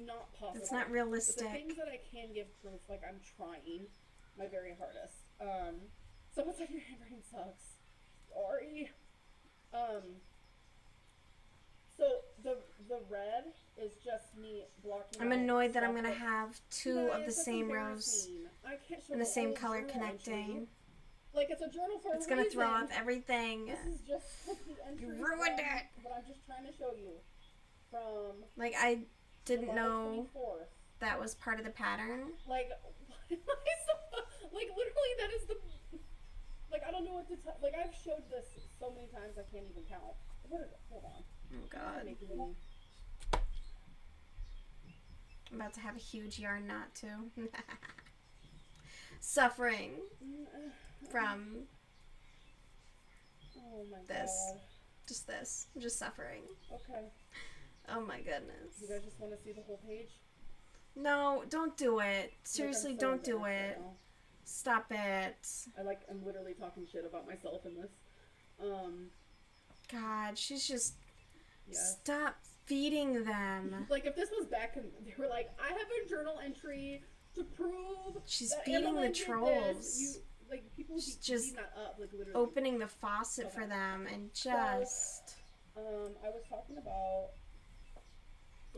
not possible. It's not But realistic. the things that I can give proof, like I'm trying my very hardest. Someone said your handwriting sucks. Sorry. So the red is just me blocking. I'm out annoyed that stuff I'm gonna like- have two You of guys, the that's same rows embarrassing. I can't show in the same whole color journal connecting. entry. Like it's a journal for It's a gonna reason. throw off everything. This is just like the entry. You ruined from, it. But I'm just trying to show you from. Like, I didn't July know 24th. that was part of the pattern. Like, what am I so, like literally that is the. Like I don't know what to tell. Like I've showed this so many times I can't even count. What is it? Hold on. Oh god. Making I'm about to have a huge yarn knot too. Suffering from Oh my this. god. Just this. I'm just suffering. Okay. Oh my goodness. You guys just want to see the whole page? No, don't do it. Seriously, Like, I'm so don't do embarrassed it. right now. Stop it. I'm literally talking shit about myself in this. God, she's just... Yeah. Stop feeding them. Like if this was back and they were like, I have a journal entry to prove She's that feeding Emily the did this," trolls. You like people She's keep just beating that up, like literally. Opening the faucet for Okay. them and just... I was talking about.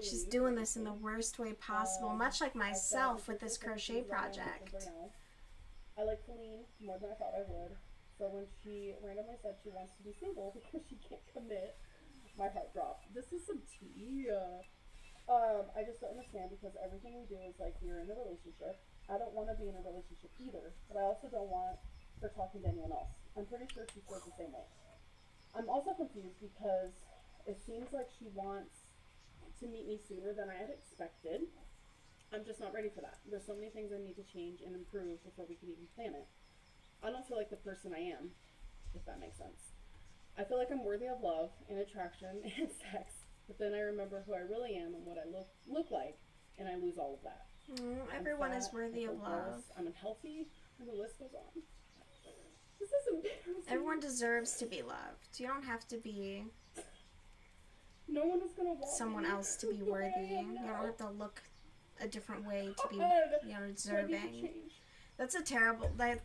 She's belief, doing this in the basically. worst way possible, much like I said myself with this this is what crochet she's running project. right now. I like Colleen more than I thought I would. So when she randomly said she wants to be single because she can't commit, my heart dropped. This is some tea. I just don't understand because everything we do is like we're in a relationship. I don't want to be in a relationship either, but I also don't want her talking to anyone else. I'm pretty sure she feels the same way. I'm also confused because it seems like she wants to meet me sooner than I had expected. I'm just not ready for that. There's so many things I need to change and improve before we can even plan it. I don't feel like the person I am, if that makes sense. I feel like I'm worthy of love and attraction and sex, but then I remember who I really am and what I look like, and I lose all of that. Everyone I'm is fat, worthy I of feel love. gross, I'm unhealthy, and the list goes on. This is embarrassing. Everyone deserves to be loved. You don't have to be No one is gonna want someone me else to be the way worthy. I am You now. don't have to look a different way to be, God, you know, I need to deserving. change. That's a terrible, that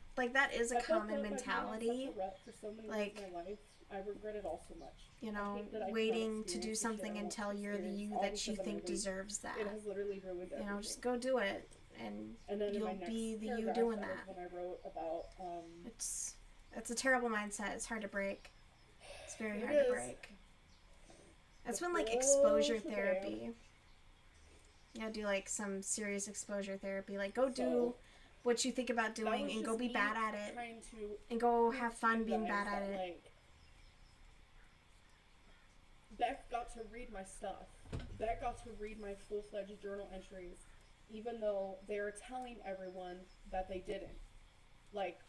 is a I felt common like I've been on mentality. such a rut for so many Like, years of my life. I regret it all so much. You I know, hate that I cannot waiting to experience do the something shit I want to until you're the experience, you all that because you I'm think ugly. deserves that. It has literally ruined everything. You know, just go do it, and And then in my you'll next be the you paragraph, doing that that. was when I wrote about It's a terrible mindset. It's hard to break. It's very It hard to is. break. That's The when, like, whole exposure shebang. therapy. You gotta do, like, some serious exposure therapy. Like, go do So, what you think about that doing was and go just be me bad at it. trying to And go prove have to fun you being guys bad at that, it. like, Beck got to read my stuff. Beck got to read my full-fledged journal entries, even though they were telling everyone that they didn't. Like,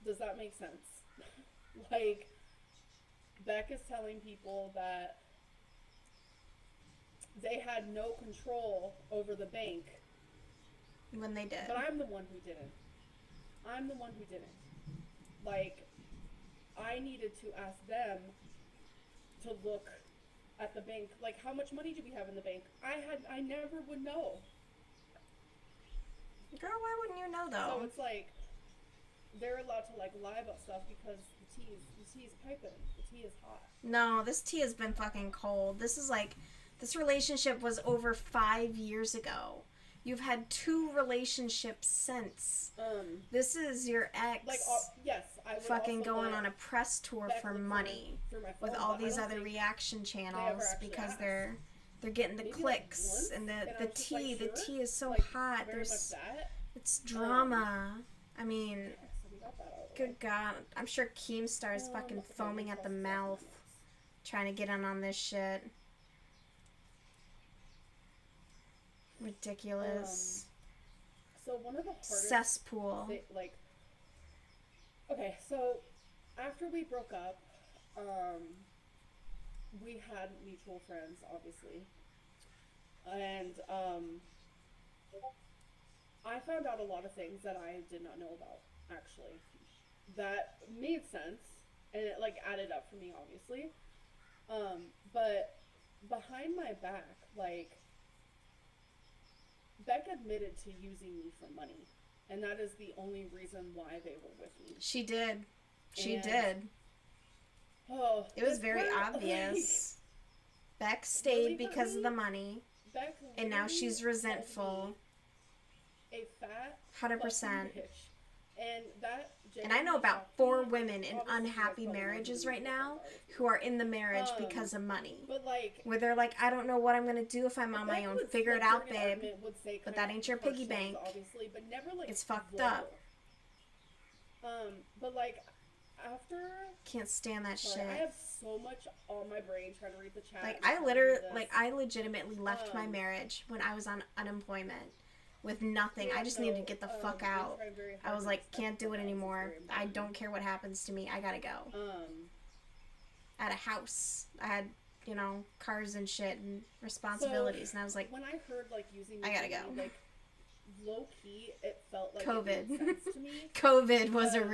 does that make sense? Like, Beck is telling people that they had no control over the bank, When they did. but I'm the one who didn't. I'm the one who didn't. Like, I needed to ask them to look at the bank. Like, how much money do we have in the bank? I never would know. Girl, why wouldn't you know, So though? it's like, they're allowed to, like, lie about stuff because the tea is piping. The tea is hot. No, this tea has been fucking cold. This is like, this relationship was over 5 years ago. You've had 2 relationships since. This is your ex Like, yes, I would fucking also going let on a press tour Beck for look money through my with phone, all but I these don't other think reaction ever channels actually because asked. they're getting the Maybe, like, clicks once, and and I the was just like, tea. The sure, tea is so like, hot. very much There's that. it's drama. I mean, Yeah, so we got that out of the way. good God, I'm sure Keemstar is fucking Okay, foaming let's at the also mouth, talk trying to get in on this shit. Ridiculous. So one of the hardest Cesspool. like, okay, so after we broke up, we had mutual friends, obviously, and I found out a lot of things that I did not know about, actually, that made sense, and it, like, added up for me, obviously, but behind my back, like, Beck admitted to using me for money, and that is the only reason why they were with me. She did. She And- did. Oh, It was this very part, obvious. Beck stayed Believe it because of me, the money, Beck and now literally she's called resentful. me a fat 100%. fucking bitch. And that And I know genuinely about shocked 4 me. women in Obviously, you guys unhappy probably know marriages who right these now girls are. who are in the marriage Um, because of money. But like, Where they're like, I don't know what I'm going to do if I'm on my Beck own. would, Figure it like, out, during an babe. argument would say But kind that of ain't your harsh piggy things, bank. obviously, but never like It's fucked vulgar. up. But like after, Can't stand that sorry, I shit. have so much on my brain trying to read the chat. Like, and I trying to literally, read this. like, I legitimately left my Um, marriage when I was on unemployment with nothing. Yeah, I just needed to no, get the fuck I'm out. trying very I hard was to like, respect can't do it everyone else. It's anymore. very I important. don't care what happens to me. I gotta go. I had a house. I had, you know, cars and shit and responsibilities. And I was like, when I heard like using, I gotta money, go. like low key, it felt like COVID. it made sense to me. COVID was a Because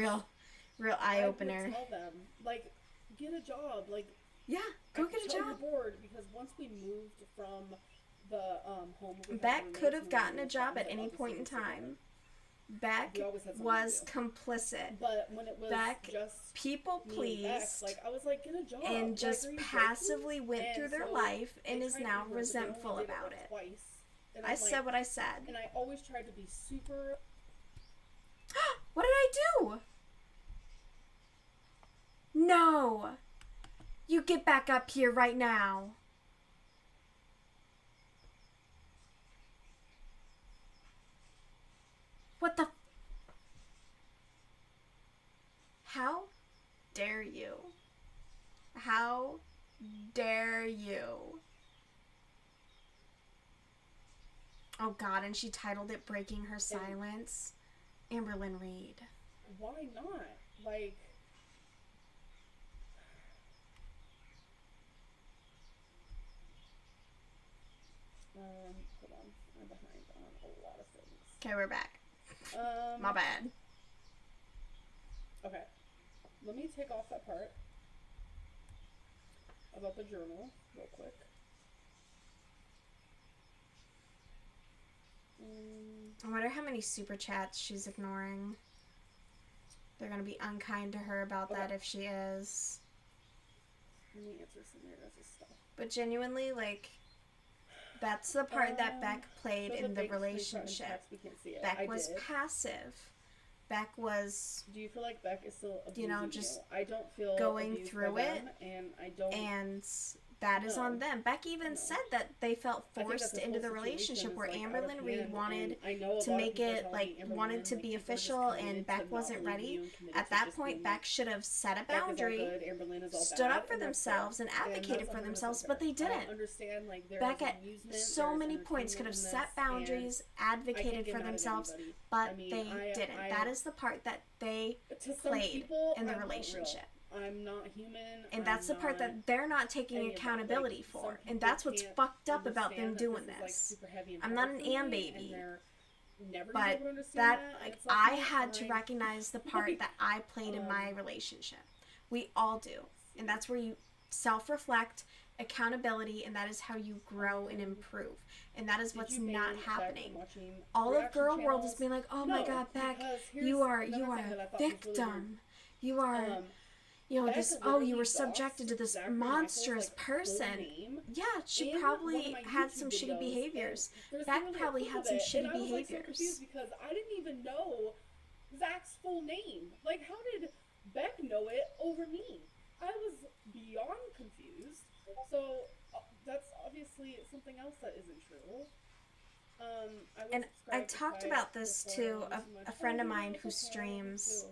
real I eye would opener. tell them like, get a job, like Yeah, I go could get a tell job. you're bored because once we moved from the home, we had Beck roommates could and have we gotten a moved job out, at like, any point in obviously we time. still Beck We always had something was to do. complicit. But when it was Beck just People me and Beck, pleased like I was like, get a job, and like, just are you passively joking? went And through their so life they and is tried to now be rude, but they only resentful did about like, it. Twice. And I I'm said like, what I said. and I always tried to be super. What did I do? No. You get back up here right now. What the? How dare you? How dare you? Oh God, and she titled it Breaking Her Silence. Amberlyn Reed. Why not? Like. Hold on. I'm behind on a lot of things. Okay, we're back. My bad. Okay. Let me take off that part about the journal real quick. I wonder how many super chats she's ignoring. They're gonna be unkind to her about that if she is. Let me answer some of your guys' stuff. But genuinely, like, that's the part that Beck played So in the big screenshot in relationship. text, we can't see it. Beck I was did. passive. Beck was, Do you feel like Beck is still abusing you know, just I don't feel going abused through by it, them, and I don't. and that is on them. Beck even said that they felt I think that forced this into whole the relationship situation where is, like, out of Amberlyn Reed hand, wanted and I know a to lot of make people are it, telling like, me, Amberlyn, wanted to like, be people are just official, committed and to Beck not wasn't believing ready. you and committed At to that just point, being Beck like, should have set a Beck is all boundary, good, Amberlyn is all stood bad, up for and that's themselves, and that's advocated for 100% themselves, fair. but they I didn't. understand, like, there Beck is at amusement, so there is many points could have entertainment in set this, boundaries, and I advocated can't get for mad at themselves, anybody. but I mean, they didn't. I That is the part that they to some played people, in the I'm not real. relationship. I'm not human. And that's the part that they're not taking any of that. accountability Like, for. some And people that's what's can't fucked up about them understand that doing this is, like, this. super heavy and I'm not hard an for am me, and baby. they're never gonna But be able to understand that, and like, it's like, I no, had to fine. recognize the part that I played in my relationship. We all do. And that's where you self-reflect, accountability, and that is how you grow and improve. And that is Did what's you ban not Beck from happening. watching All of reaction girl world is channels? being like, oh my No, God, Beck, because here's you are another a thing that I thought was really victim. You are, you know, Beck this, literally you were doxed subjected to this Zachary Michaels, monstrous like, full person. name Yeah, she in one probably of my had YouTube some shitty videos, behaviors. and there's Beck literally a probably clip had of some it, shitty and I was, like, so behaviors. confused because I didn't even know Zach's full name. Like, how did Beck know it over me? I was beyond confused. So that's obviously something else that isn't true. And I talked about this to a friend of mine who streams,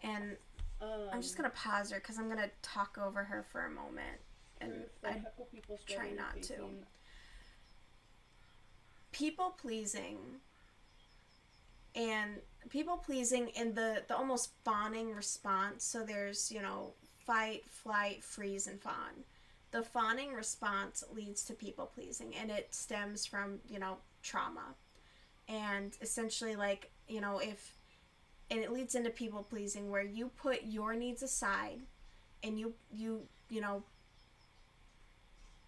and I'm just gonna pause her because I'm gonna talk over her for a moment, and I try not to. People pleasing in the almost fawning response. So there's, you know, fight, flight, freeze, and fawn. The fawning response leads to people pleasing, and it stems from, you know, trauma. And essentially, like, you know, and it leads into people pleasing where you put your needs aside and you know,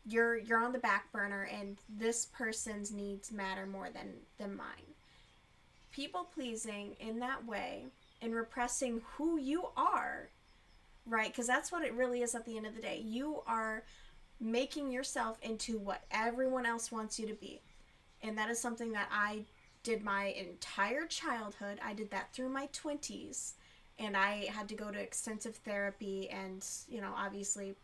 you're on the back burner, and this person's needs matter more than mine. People pleasing in that way and repressing who you are, right? Because that's what it really is at the end of the day. You are making yourself into what everyone else wants you to be. And that is something that I did my entire childhood. I did that through my 20s. And I had to go to extensive therapy and, obviously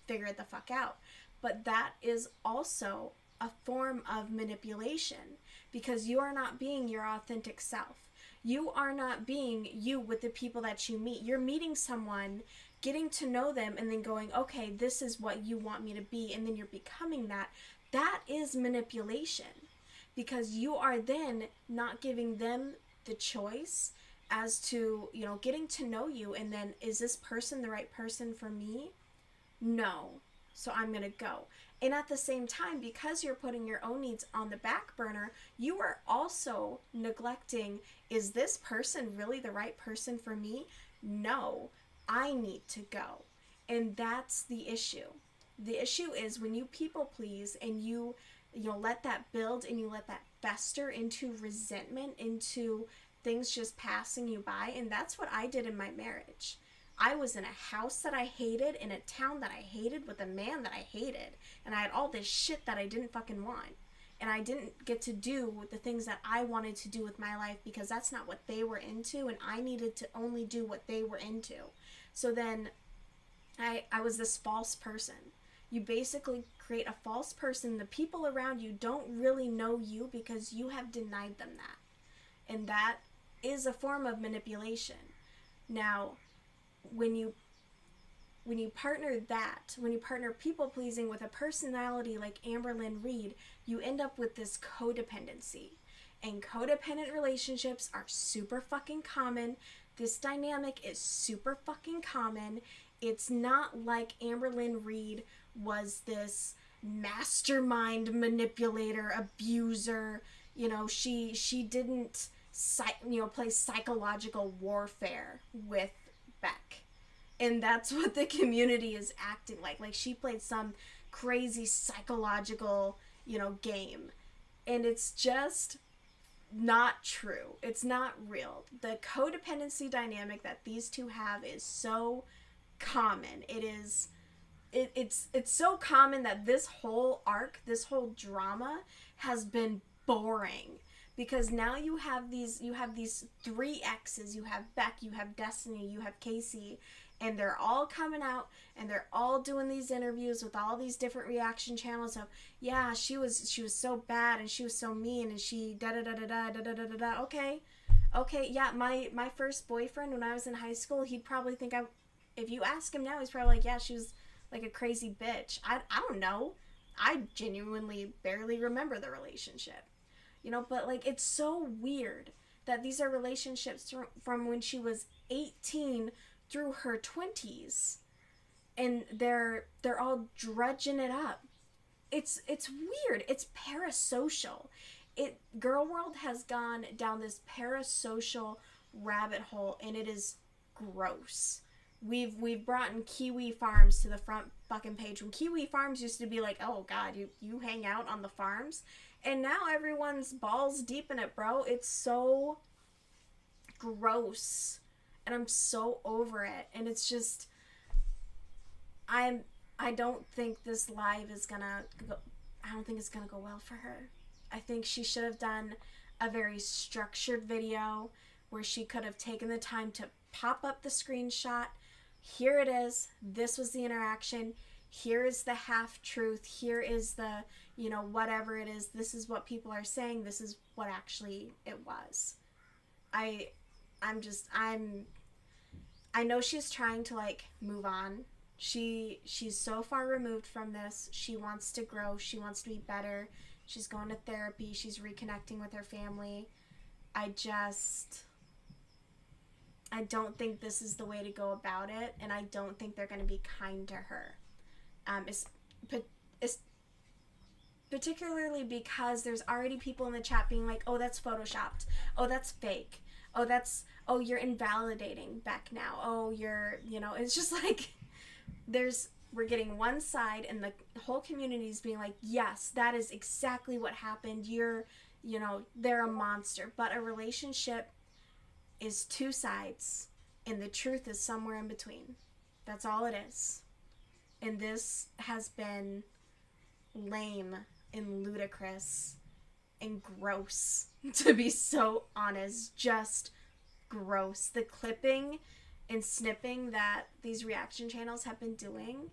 figure it the fuck out. But that is also a form of manipulation, because you are not being your authentic self. You are not being you with the people that you meet. You're meeting someone, getting to know them, and then going, okay, this is what you want me to be, and then you're becoming that. That is manipulation, because you are then not giving them the choice as to, getting to know you, and then, is this person the right person for me? No. So I'm going to go. And at the same time, because you're putting your own needs on the back burner, you are also neglecting, is this person really the right person for me? No, I need to go. And that's the issue. The issue is when you people please and you let that build and you let that fester into resentment, into things just passing you by. And that's what I did in my marriage. I was in a house that I hated, in a town that I hated, with a man that I hated, and I had all this shit that I didn't fucking want. And I didn't get to do the things that I wanted to do with my life, because that's not what they were into, and I needed to only do what they were into. So then I was this false person. You basically create a false person. The people around you don't really know you because you have denied them that. And that is a form of manipulation. Now, when you partner people pleasing with a personality like Amberlynn Reed, you end up with this codependency. And codependent relationships are super fucking common. This dynamic is super fucking common. It's not like Amberlynn Reed was this mastermind manipulator, abuser. She didn't play psychological warfare with Beck. And that's what the community is acting like. Like she played some crazy psychological, game. And it's just not true. It's not real. The codependency dynamic that these two have is so common. It's so common that this whole arc, this whole drama has been boring. Because now you have these three exes. You have Beck, you have Destiny, you have Casey, and they're all coming out and they're all doing these interviews with all these different reaction channels of, yeah, she was so bad and she was so mean and she da da da da da da da da da. Okay, yeah, my first boyfriend when I was in high school, he'd probably think if you ask him now, he's probably like, yeah, she was like a crazy bitch. I don't know. I genuinely barely remember the relationship. But like, it's so weird that these are relationships from when she was 18 through her 20s, and they're all drudging it up. It's weird. It's parasocial. Girl World has gone down this parasocial rabbit hole, and it is gross. We've brought in Kiwi Farms to the front fucking page. When Kiwi Farms used to be like, oh god, you hang out on the farms. And now everyone's balls deep in it, bro. It's so gross. And I'm so over it. And it's just, I don't think this live is gonna go, I don't think it's gonna go well for her. I think she should have done a very structured video where she could have taken the time to pop up the screenshot. Here it is. This was the interaction. Here is the half truth. Here is the, whatever it is. This is what people are saying. This is what actually it was. I know she's trying to move on. She's so far removed from this. She wants to grow. She wants to be better. She's going to therapy. She's reconnecting with her family. I don't think this is the way to go about it, and I don't think they're going to be kind to her. It's particularly because there's already people in the chat being like, oh, that's photoshopped. Oh, that's fake. You're invalidating Beck now. Oh, it's just like, there's we're getting one side, and the whole community is being like, yes, that is exactly what happened. They're a monster. But a relationship is two sides, and the truth is somewhere in between. That's all it is. And this has been lame and ludicrous and gross, to be so honest. Just gross. The clipping and snipping that these reaction channels have been doing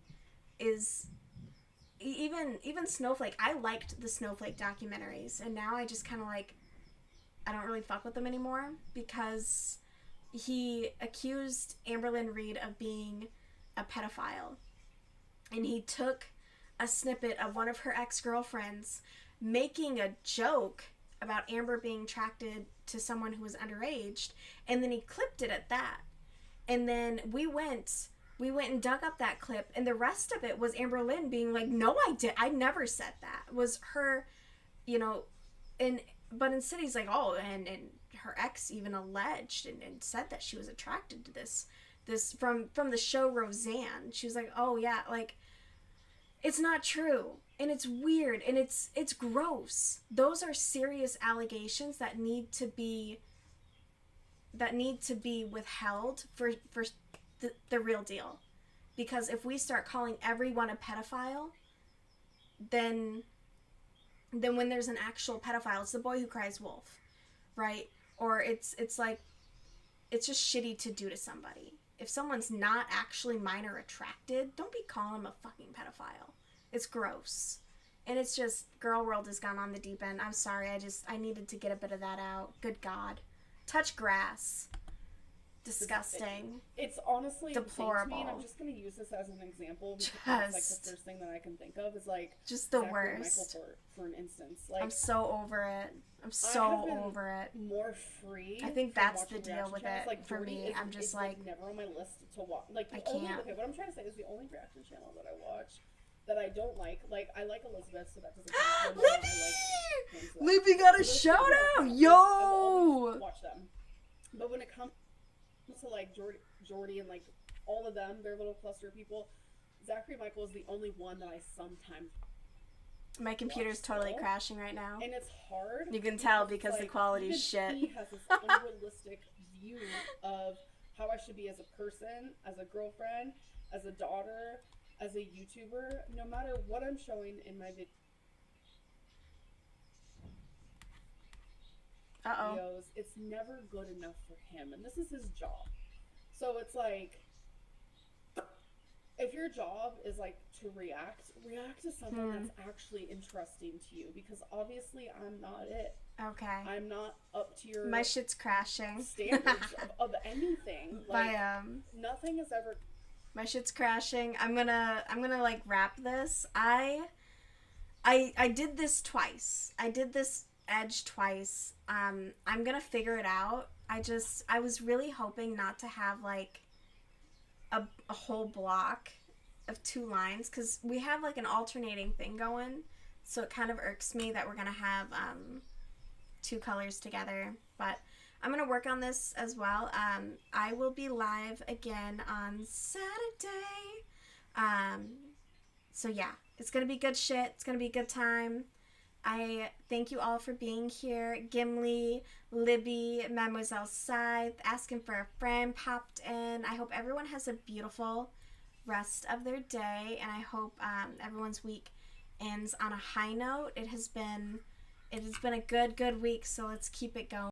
is even Snowflake. I liked the Snowflake documentaries, and now I just kind of like, I don't really fuck with them anymore, because he accused Amberlynn Reed of being a pedophile, and he took a snippet of one of her ex-girlfriends making a joke about Amber being attracted to someone who was underage, and then he clipped it at that. And then we went and dug up that clip, and the rest of it was Amberlynn being like, no, I never said that. It was her, but instead he's like, oh, and her ex even alleged and said that she was attracted to this from the show Roseanne. She was like, oh yeah, like, it's not true, and it's weird, and it's gross. Those are serious allegations that need to be withheld for the real deal. Because if we start calling everyone a pedophile, then when there's an actual pedophile, it's the boy who cries wolf, right? Or it's like, it's just shitty to do to somebody. If someone's not actually minor attracted, don't be calling them a fucking pedophile. It's gross. And it's just, girl world has gone on the deep end. I'm sorry, I needed to get a bit of that out. Good God. Touch grass. Disgusting. It's honestly deplorable. To me, and I'm just going to use this as an example because it's like the first thing that I can think of is like just the Zachary worst. Michael for an instance. Like, I'm so over it. I'm so over it. More free. I think that's the deal with it. Like, for me, I'm just like, never on my list to watch. Like, I can't. Okay, what I'm trying to say is the only reaction channel that I watch that I don't like I like Elizabeth, so that doesn't count. Libby got a shout out, yo! Watch them, but when it comes to like Jordy and like all of them, their little cluster of people, Zachary Michael is the only one that I sometimes. My computer's totally crashing right now, and it's hard. You can tell because the quality's shit. He has this unrealistic view of how I should be as a person, as a girlfriend, as a daughter, as a YouTuber. No matter what I'm showing in my videos, it's never good enough for him, and this is his job. So it's like, if your job is like to react to something that's actually interesting to you, because obviously I'm not it. Okay. I'm not up to your my shit's crashing standards of anything. Like, nothing is ever. My shit's crashing. I'm gonna like wrap this. I did this twice. I did this edge twice. I'm gonna figure it out. I was really hoping not to have like a whole block of 2 lines, because we have like an alternating thing going, so it kind of irks me that we're gonna have 2 colors together. But I'm gonna work on this as well. I will be live again on Saturday. So yeah, it's gonna be good shit. It's gonna be a good time. I thank you all for being here. Gimli, Libby, Mademoiselle Scythe, Asking for a Friend popped in. I hope everyone has a beautiful rest of their day, and I hope everyone's week ends on a high note. It has been a good week, so let's keep it going.